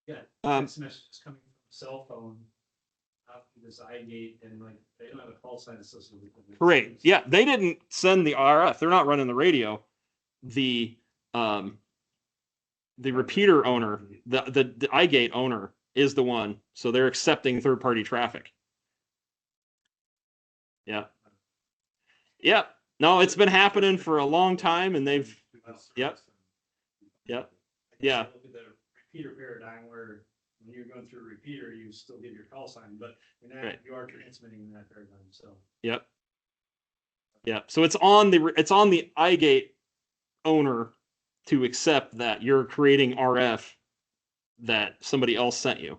Yeah, text messages coming from a cell phone out to this iGate, and like they don't have a call sign associated with them. Great. Yeah, they didn't send the RF. They're not running the radio. The repeater owner, the iGate owner is the one. So they're accepting third-party traffic. Yeah. Yeah. No, it's been happening for a long time, and they've. Yep. Yep. Yeah. Look at the repeater paradigm, where when you're going through a repeater, you still get your call sign, but you're not, right. You are transmitting in that paradigm. So. Yep. Yeah. So it's on the iGate owner to accept that you're creating RF that somebody else sent you.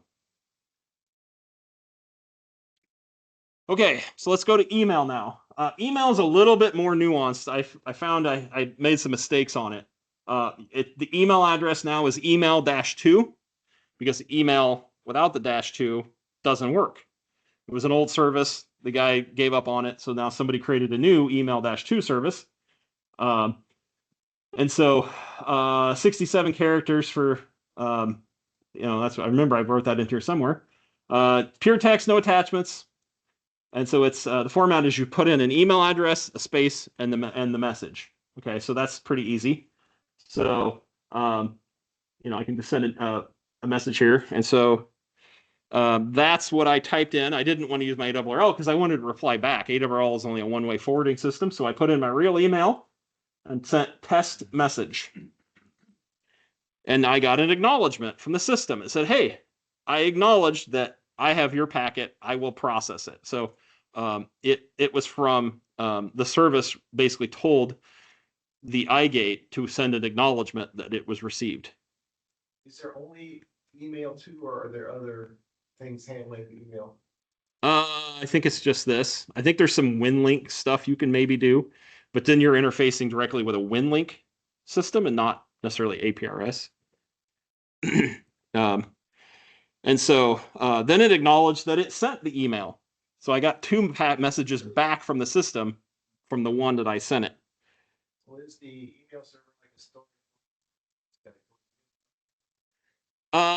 Okay, so let's go to email now. Email is a little bit more nuanced. I found I made some mistakes on it. The email address now is email-2, because email without the -2 doesn't work. It was an old service. the guy gave up on it. So now somebody created a new email-2 service. And so 67 characters for, that's what I remember. I wrote that into here somewhere. Pure text, no attachments. And so it's the format is you put in an email address, a space, and the message. Okay, so that's pretty easy. So I can just send a message here, and so that's what I typed in. I didn't want to use my ARRL because I wanted to reply back. ARRL is only a one-way forwarding system, so I put in my real email and sent test message. And I got an acknowledgement from the system. It said, hey, I acknowledge that I have your packet. I will process it. So it was from the service basically told the iGate to send an acknowledgement that it was received. Is there only email too, or are there other things handling the email? I think it's just this. I think there's some WinLink stuff you can maybe do, but then you're interfacing directly with a WinLink system and not necessarily APRS. And so then it acknowledged that it sent the email. So I got 2 messages back from the system from the one that I sent it. What is the email server like a store?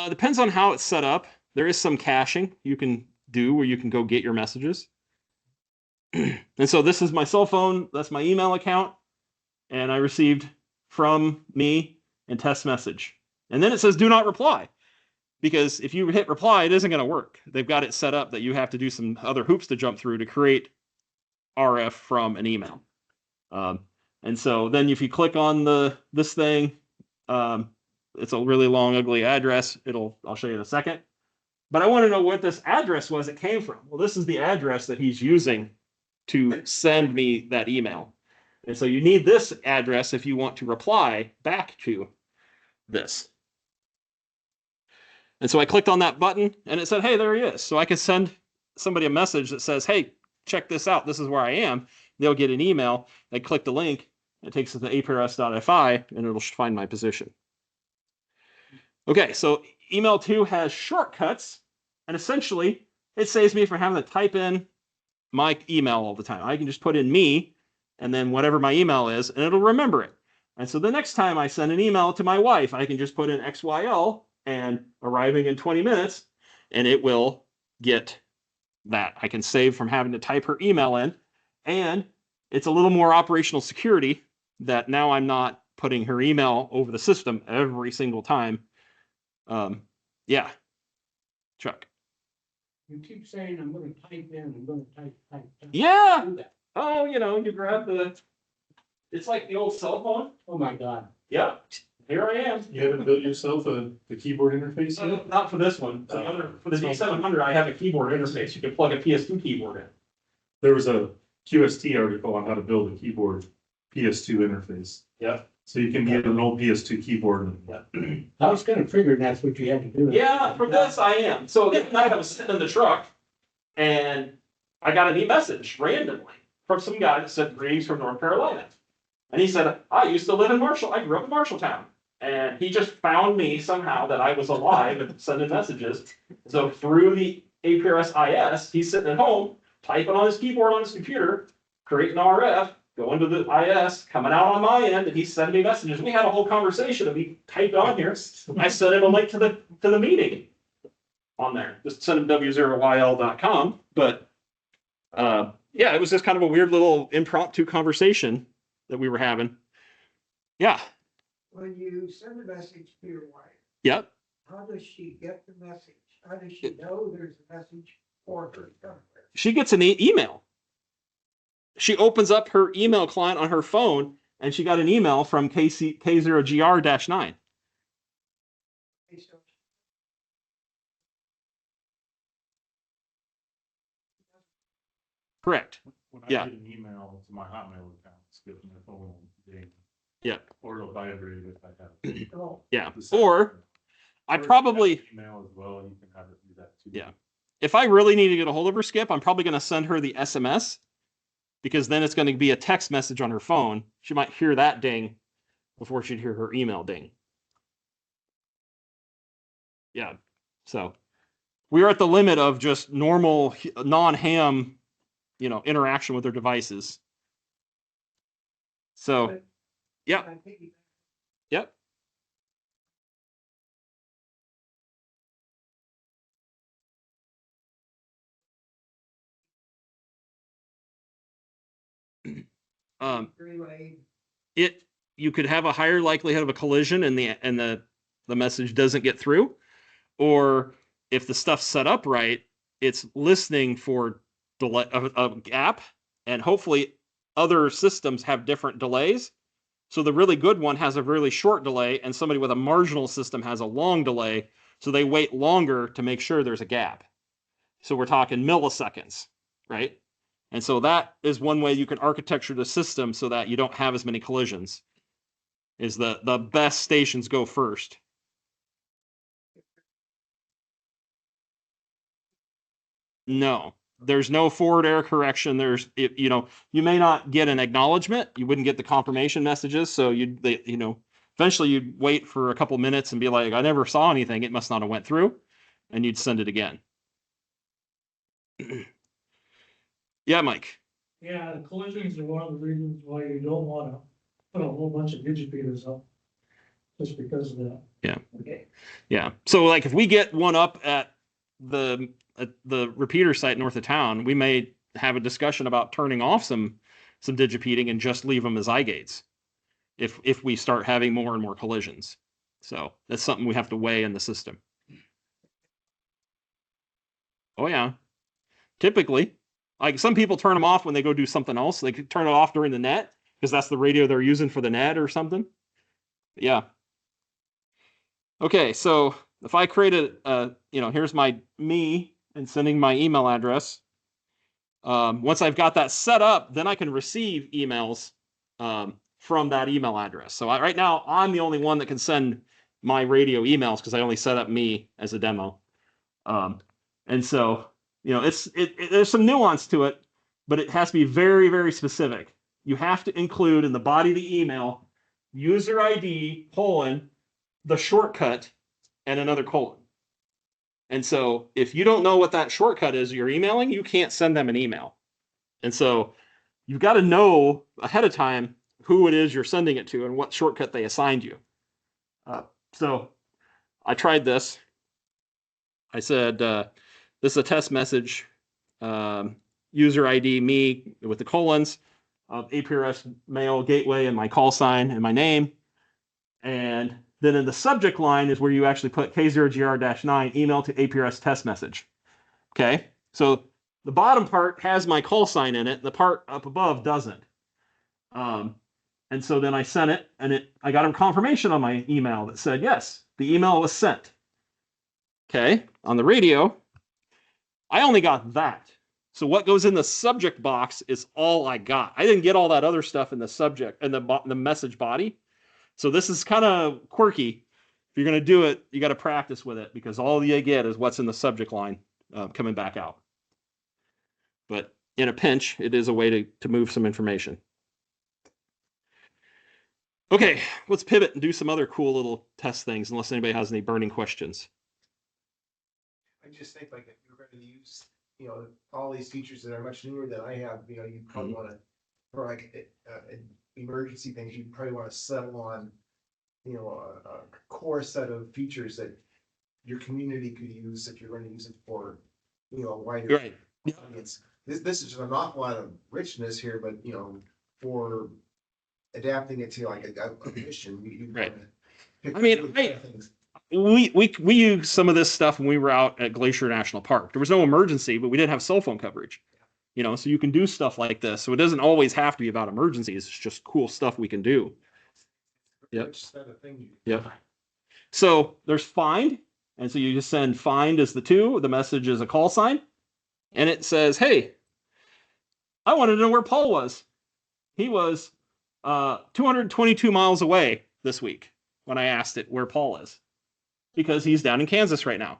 Depends on how it's set up. There is some caching you can do where you can go get your messages. And so this is my cell phone. That's my email account. And I received from me and test message. And then it says do not reply. Because if you hit reply, it isn't going to work. They've got it set up that you have to do some other hoops to jump through to create RF from an email. And so then if you click on this thing, it's a really long, ugly address. I'll show you in a second. But I want to know what this address was it came from. Well, this is the address that he's using to send me that email. And so you need this address if you want to reply back to this. And so I clicked on that button and it said, hey, there he is. So I can send somebody a message that says, hey, check this out. This is where I am. They'll get an email. They click the link. It takes us to APRS.fi and it'll find my position. Okay, so email 2 has shortcuts. And essentially, it saves me from having to type in my email all the time. I can just put in me and then whatever my email is, and it'll remember it. And so the next time I send an email to my wife, I can just put in XYL and arriving in 20 minutes, and it will get that. I can save from having to type her email in, and it's a little more operational security that now I'm not putting her email over the system every single time. Yeah, Chuck. You keep saying I'm gonna type in, I'm gonna type. Yeah. Do that. Oh, you grab it's like the old cell phone. Oh, my God. Yeah, here I am. You haven't built yourself the keyboard interface yet? Not for this one. For the D700, I have a keyboard interface. You can plug a PS2 keyboard in. There was a QST article on how to build a keyboard PS2 interface. Yeah. So you can get an old PS2 keyboard. And I was gonna figure that's what you had to do. Yeah, for this I am. So the night I was sitting in the truck and I got an e-message randomly from some guy that said, greetings from North Carolina. And he said, I used to live in Marshall. I grew up in Marshalltown. And he just found me somehow that I was alive and sending messages. So through the APRS IS, he's sitting at home, typing on his keyboard on his computer, creating RF, going to the IS, coming out on my end, and he's sending me messages. We had a whole conversation that we typed on here. I sent him a link to the meeting on there. Just send him w0yl.com. But yeah, it was just kind of a weird little impromptu conversation that we were having. Yeah. When you send a message to your wife, Yep. how does she get the message? How does she know there's a message for her somewhere? She gets an email. She opens up her email client on her phone, and she got an email from K0GR-9. Okay, so Correct. when I Yeah. get an email to my Hotmail account, it's good on my phone. Yeah. Or it'll vibrate if I have it. oh, Yeah. The Or I if you probably, have email as well, you can have it do that too. Yeah. if I really need to get a hold of her, Skip, I'm probably going to send her the SMS because then it's going to be a text message on her phone. She might hear that ding before she'd hear her email ding. Yeah. So we are at the limit of just normal non-ham interaction with their devices. So, yeah, I piggyback. yep. Relay. You could have a higher likelihood of a collision and the message doesn't get through, or if the stuff's set up right, it's listening for delay a gap, and hopefully other systems have different delays. So the really good one has a really short delay, and somebody with a marginal system has a long delay. So they wait longer to make sure there's a gap. So we're talking milliseconds, right? And so that is one way you can architecture the system so that you don't have as many collisions. Is the best stations go first. No, there's no forward error correction. You may not get an acknowledgement. You wouldn't get the confirmation messages. So eventually you'd wait for a couple minutes and be like, I never saw anything. It must not have went through, and you'd send it again. Yeah, Mike. Yeah, the collisions are one of the reasons why you don't wanna put a whole bunch of digipators up. Just because of that. Yeah. Okay. Yeah. So like if we get one up at the repeater site north of town, we may have a discussion about turning off some digipeating and just leave them as eye gates if we start having more and more collisions. So that's something we have to weigh in the system. Oh yeah. Typically, like some people turn them off when they go do something else. They could turn it off during the net because that's the radio they're using for the net or something. Yeah. Okay, so if I created here's me and sending my email address. Once I've got that set up, then I can receive emails from that email address. So right now, I'm the only one that can send my radio emails because I only set up me as a demo. And so, there's some nuance to it, but it has to be very, very specific. You have to include in the body of the email user ID : the shortcut and another colon. And so if you don't know what that shortcut is you're emailing, you can't send them an email. And so you've got to know ahead of time who it is you're sending it to and what shortcut they assigned you. So I tried this. I said, this is a test message, user ID me with the colons, APRS mail gateway and my call sign and my name. And then in the subject line is where you actually put K0GR-9 email to APRS test message. Okay, so the bottom part has my call sign in it. The part up above doesn't. And so then I sent it, and I got a confirmation on my email that said, yes, the email was sent. Okay, on the radio, I only got that. So what goes in the subject box is all I got. I didn't get all that other stuff in the subject and the message body. So this is kind of quirky. If you're going to do it, you got to practice with it because all you get is what's in the subject line coming back out. But in a pinch, it is a way to move some information. Okay, let's pivot and do some other cool little test things unless anybody has any burning questions. I just think like if you're going to use, all these features that are much newer than I have, you probably want to, for like emergency things, you probably want to settle on, a core set of features that your community could use if you're going to use it for, a wider Right. audience. This is an awful lot of richness here, but for adapting it to like a mission, you Right. pick I mean, really good things. We used some of this stuff when we were out at Glacier National Park. There was no emergency, but we did have cell phone coverage. So you can do stuff like this. So it doesn't always have to be about emergencies. It's just cool stuff we can do. Yep. Rich set of things. Yep. So there's find. And so you just send find as the 2. The message is a call sign. And it says, hey, I wanted to know where Paul was. He was 222 miles away this week when I asked it where Paul is. Because he's down in Kansas right now.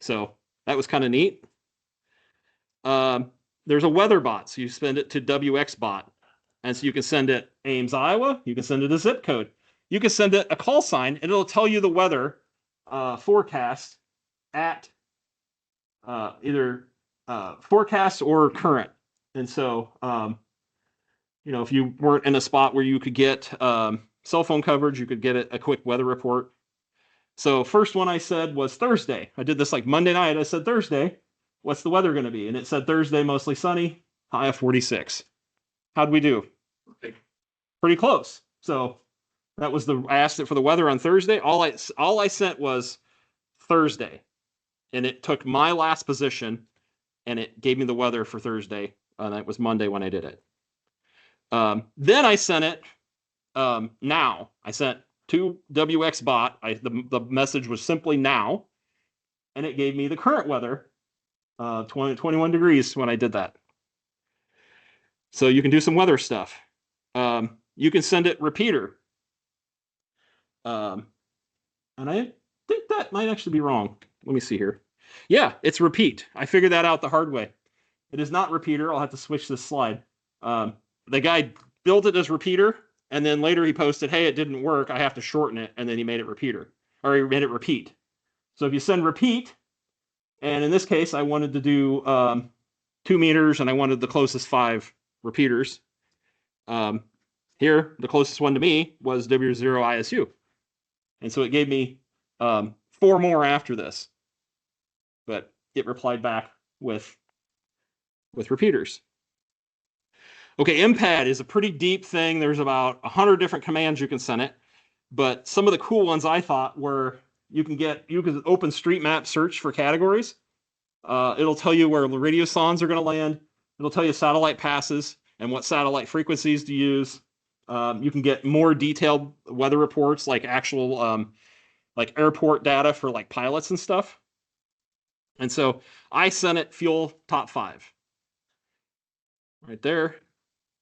So that was kind of neat. There's a weather bot, so you send it to WXBot. And so you can send it Ames, Iowa. You can send it a zip code. You can send it a call sign, and it'll tell you the weather forecast at either forecast or current. And so, if you weren't in a spot where you could get cell phone coverage, you could get a quick weather report. So first one I said was Thursday. I did this like Monday night. I said, Thursday, what's the weather going to be? And it said Thursday, mostly sunny, high of 46. How'd we do? Pretty close. So that was I asked it for the weather on Thursday. All I sent was Thursday. And it took my last position and it gave me the weather for Thursday. And it was Monday when I did it. Then I sent it now. I sent to WXBot. The message was simply now, and it gave me the current weather, 21 degrees when I did that. So you can do some weather stuff. You can send it repeater. And I think that might actually be wrong. Let me see here. Yeah, it's repeat. I figured that out the hard way. It is not repeater. I'll have to switch this slide. The guy built it as repeater, and then later he posted, hey, it didn't work. I have to shorten it, and then he made it repeater, or he made it repeat. So if you send repeat, and in this case, I wanted to do 2 meters, and I wanted the closest 5 repeaters. Here, the closest one to me was W0 ISU. And so it gave me 4 more after this. But it replied back with repeaters. Okay, MPAD is a pretty deep thing. There's about 100 different commands you can send it. But some of the cool ones I thought were you can open OpenStreetMap search for categories. It'll tell you where the radiosondes are going to land. It'll tell you satellite passes and what satellite frequencies to use. You can get more detailed weather reports, like actual like airport data for like pilots and stuff. And so I sent it fuel top 5 right there.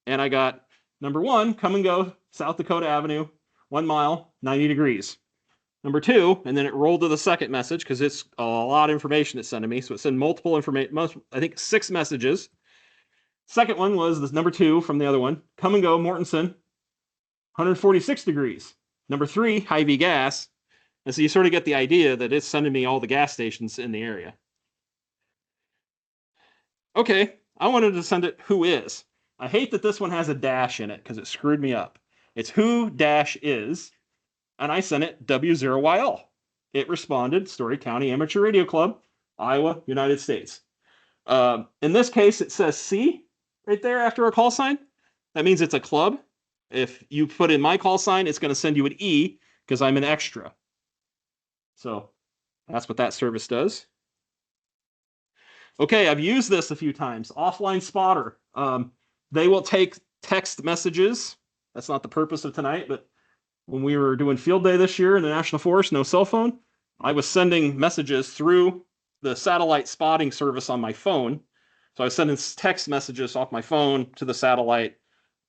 And I got number 1, come and go, South Dakota Avenue, 1 mile, 90 degrees. Number 2, and then it rolled to the second message because it's a lot of information it's sending me. So it sent multiple information, I think 6 messages. Second one was this number 2 from the other one, come and go, Mortensen, 146 degrees. Number 3, Hy-Vee gas. And so you sort of get the idea that it's sending me all the gas stations in the area. Okay, I wanted to send it who is. I hate that this one has a dash in it because it screwed me up. It's who dash is, and I sent it W0YL. It responded, Story County Amateur Radio Club, Iowa, United States. In this case, it says C right there after a call sign. That means it's a club. If you put in my call sign, it's going to send you an E because I'm an extra. So that's what that service does. Okay, I've used this a few times. Offline spotter. They will take text messages. That's not the purpose of tonight, but when we were doing field day this year in the National Forest, no cell phone, I was sending messages through the satellite spotting service on my phone. So I was sending text messages off my phone to the satellite,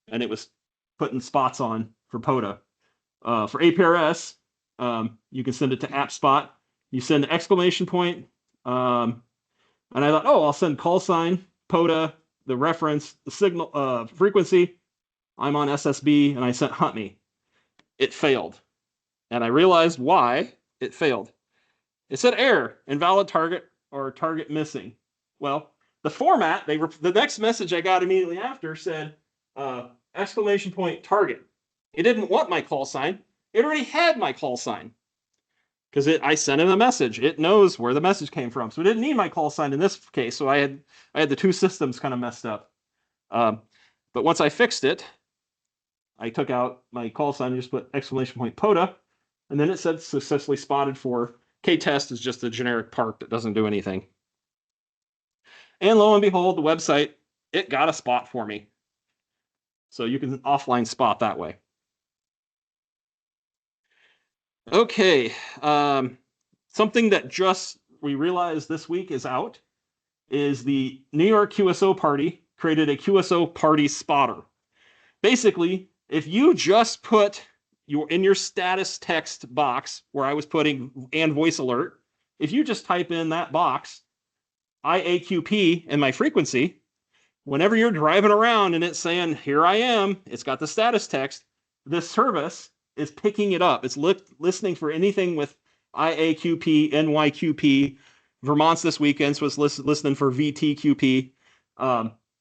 and it was putting spots on for POTA. For APRS, you can send it to AppSpot. You send an exclamation point, and I thought, oh, I'll send call sign, POTA, the reference, the signal, frequency. I'm on SSB, and I sent hunt me. It failed. And I realized why it failed. It said error, invalid target, or target missing. Well, the format, the next message I got immediately after said, exclamation point target. It didn't want my call sign. It already had my call sign. Because I sent it a message. It knows where the message came from. So it didn't need my call sign in this case. So I had the 2 systems kind of messed up. But once I fixed it, I took out my call sign and just put exclamation point POTA. And then it said successfully spotted for K-test is just a generic park that doesn't do anything. And lo and behold, the website, it got a spot for me. So you can offline spot that way. Okay, something that just we realized this week is out is the New York QSO party created a QSO party spotter. Basically, if you just put in your status text box where I was putting and voice alert, if you just type in that box, IAQP and my frequency, whenever you're driving around and it's saying, here I am, it's got the status text, this service is picking it up. It's listening for anything with IAQP, NYQP. Vermont's this weekend was listening for VTQP.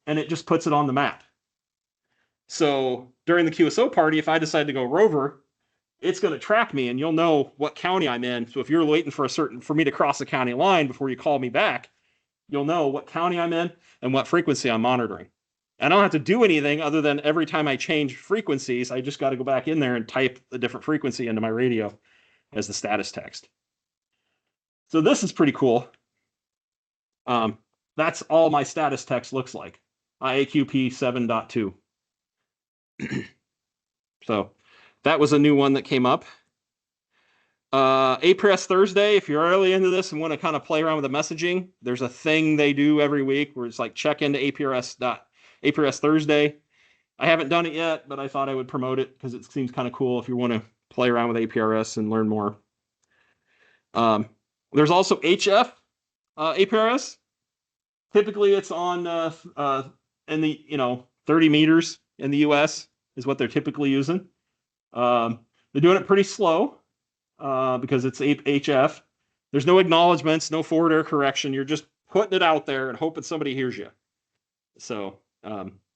and it just puts it on the map. So during the QSO party, if I decide to go rover, it's going to track me and you'll know what county I'm in. So if you're waiting for me to cross the county line before you call me back, you'll know what county I'm in and what frequency I'm monitoring. I don't have to do anything other than every time I change frequencies, I just got to go back in there and type a different frequency into my radio as the status text. So this is pretty cool. That's all my status text looks like. IAQP 7.2. So that was a new one that came up. APRS Thursday, if you're early into this and want to kind of play around with the messaging, there's a thing they do every week where it's like check into APRS Thursday. I haven't done it yet, but I thought I would promote it because it seems kind of cool if you want to play around with APRS and learn more. There's also HF APRS. Typically it's on in the 30 meters in the US is what they're typically using. They're doing it pretty slow because it's HF. There's no acknowledgments, no forward air correction. You're just putting it out there and hoping somebody hears you. So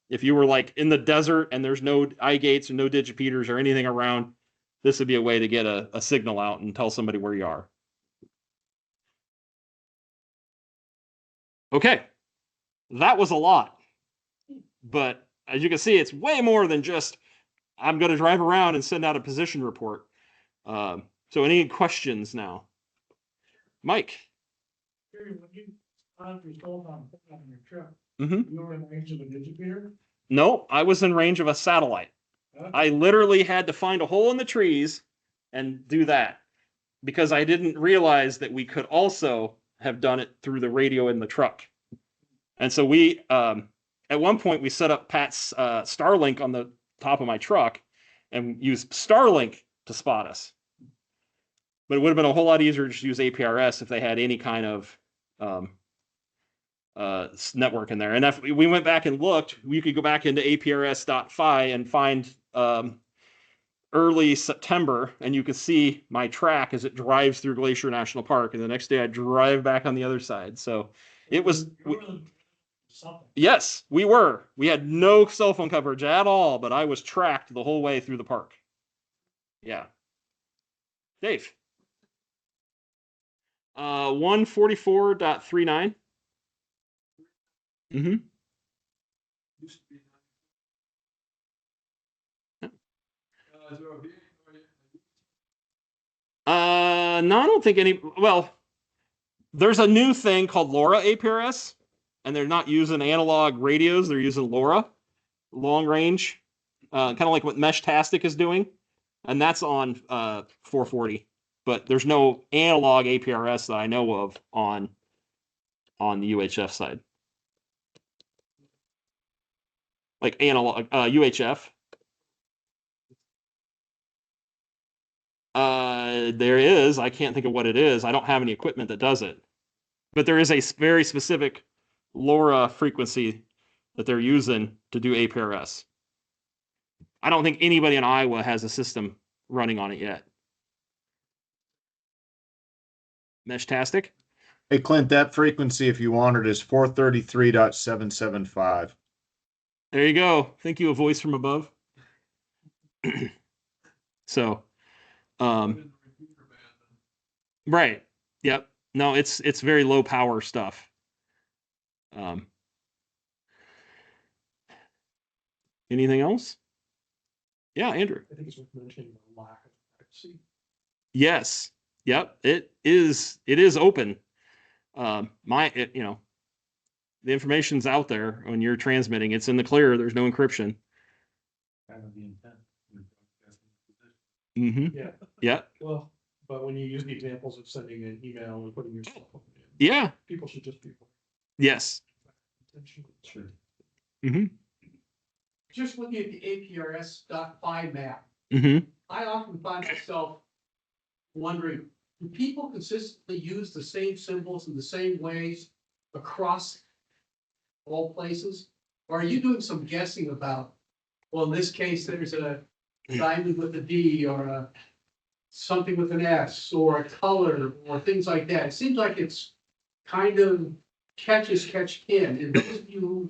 if you were like in the desert and there's no eye gates or no digipeters or anything around, this would be a way to get a signal out and tell somebody where you are. Okay, that was a lot. But as you can see, it's way more than just, I'm going to drive around and send out a position report. So any questions now? Mike? When you on your phone on your truck, Mm-hmm. you were in range of a digipeder? No, I was in range of a satellite. Huh? I literally had to find a hole in the trees and do that because I didn't realize that we could also have done it through the radio in the truck. And so we, at one point, we set up Pat's Starlink on the top of my truck and used Starlink to spot us. But it would have been a whole lot easier to just use APRS if they had any kind of network in there. And if we went back and looked, we could go back into APRS.fi and find early September, and you can see my track as it drives through Glacier National Park. And the next day I drive back on the other side. So it was... Yes, we were. We had no cell phone coverage at all, but I was tracked the whole way through the park. Yeah. Dave. 144.39. Mm-hmm. No, I don't think any. Well, there's a new thing called LoRa APRS, and they're not using analog radios. They're using LoRa, long range, kind of like what Meshtastic is doing, and that's on 440. But there's no analog APRS that I know of on the UHF side. Like analog UHF. There is. I can't think of what it is. I don't have any equipment that does it. But there is a very specific LoRa frequency that they're using to do APRS. I don't think anybody in Iowa has a system running on it yet. Meshtastic? Hey, Clint, that frequency, if you want it, is 433.775. There you go. Thank you, a voice from above. So, right. Yep. No, it's very low power stuff. Anything else? Yeah, Andrew. I think it's worth mentioning the lack of privacy. Yes. Yep. It is open. The information's out there when you're transmitting. It's in the clear. There's no encryption. Kind of the intent. Mm-hmm. Yeah. Yeah. Well, but when you use the examples of sending an email and putting your cell phone in, Yeah. people should just be Yes. intentional. Sure. Mm-hmm. Just looking at the APRS.5 map, Mm-hmm. I often find myself wondering, do people consistently use the same symbols in the same ways across all places? Or are you doing some guessing about, well, in this case, there's a diamond with a D or something with an S or a color or things like that? It seems like it's kind of catch as catch can. And those of you who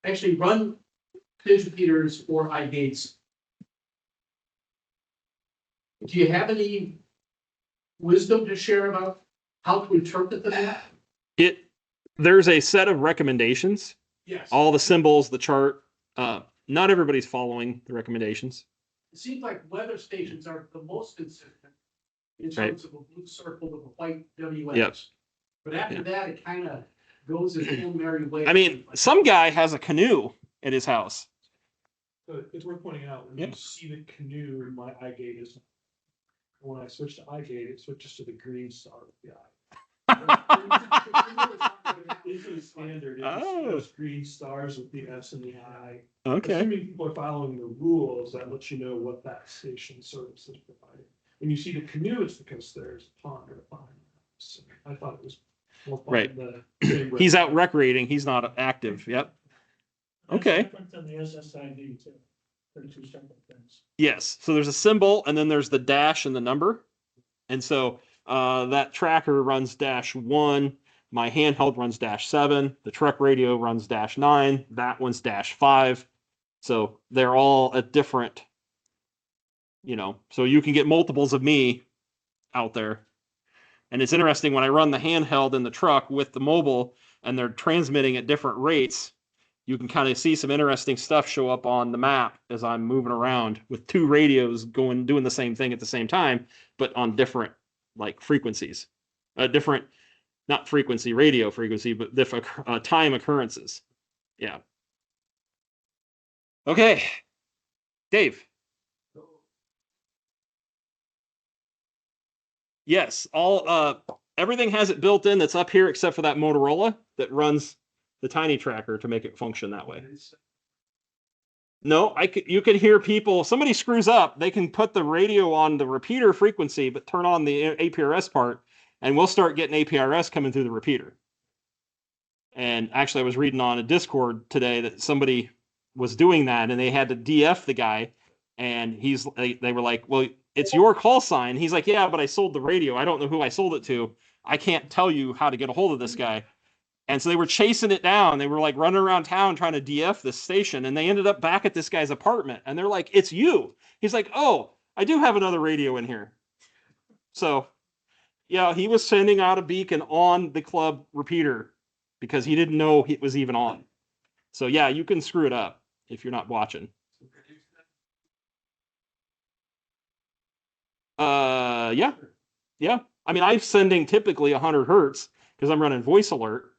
actually run pinch repeaters or eye gates. Do you have any wisdom to share about how to interpret them? There's a set of recommendations, Yes. all the symbols, the chart. Not everybody's following the recommendations. It seems like weather stations are the most consistent in Right. terms of a blue circle with a white WS. Yep. But after that, it kind of goes its own merry way. I mean, some guy has a canoe at his house. So it's worth pointing out, when Yep. you see the canoe, my eye gate is, when I switch to eye gate, it switches to the green star of the eye. It's a standard, Oh. it's green stars with the S in the eye. Okay. Assuming people are following the rules, that lets you know what that station service is providing. When you see the canoe, it's because there's a pond or a pond. So I thought it was more fun. Right. than the same He's out recreating. He's not active. Yep. That's Okay. different than the SSID too. They're two separate things. Yes. So there's a symbol and then there's the dash and the number. And so that tracker runs -1. My handheld runs -7. The truck radio runs -9. That one's -5. So they're all at different, so you can get multiples of me out there. And it's interesting when I run the handheld in the truck with the mobile and they're transmitting at different rates, you can kind of see some interesting stuff show up on the map as I'm moving around with two radios doing the same thing at the same time, but on different frequencies, different, not frequency, radio frequency, but different time occurrences. Yeah. Okay. Dave. Yes, everything has it built in that's up here except for that Motorola that runs the tiny tracker to make it function that way. No, you can hear people, somebody screws up, they can put the radio on the repeater frequency, but turn on the APRS part, and we'll start getting APRS coming through the repeater. And actually, I was reading on a Discord today that somebody was doing that, and they had to DF the guy, and they were like, well, it's your call sign. He's like, yeah, but I sold the radio. I don't know who I sold it to. I can't tell you how to get a hold of this guy. And so they were chasing it down. They were running around town trying to DF this station. And they ended up back at this guy's apartment. And they're like, it's you. He's like, oh, I do have another radio in here. So, yeah, he was sending out a beacon on the club repeater because he didn't know it was even on. So, yeah, you can screw it up if you're not watching. Yeah. I mean, I'm sending typically 100 hertz because I'm running voice alert,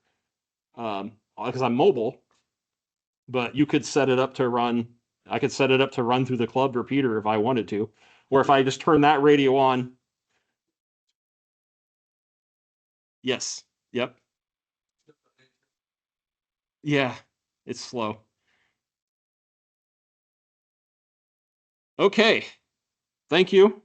because I'm mobile. But you could set it up to run. I could set it up to run through the club repeater if I wanted to, or if I just turn that radio on. Yes. Yep. Yeah, it's slow. Okay. Thank you.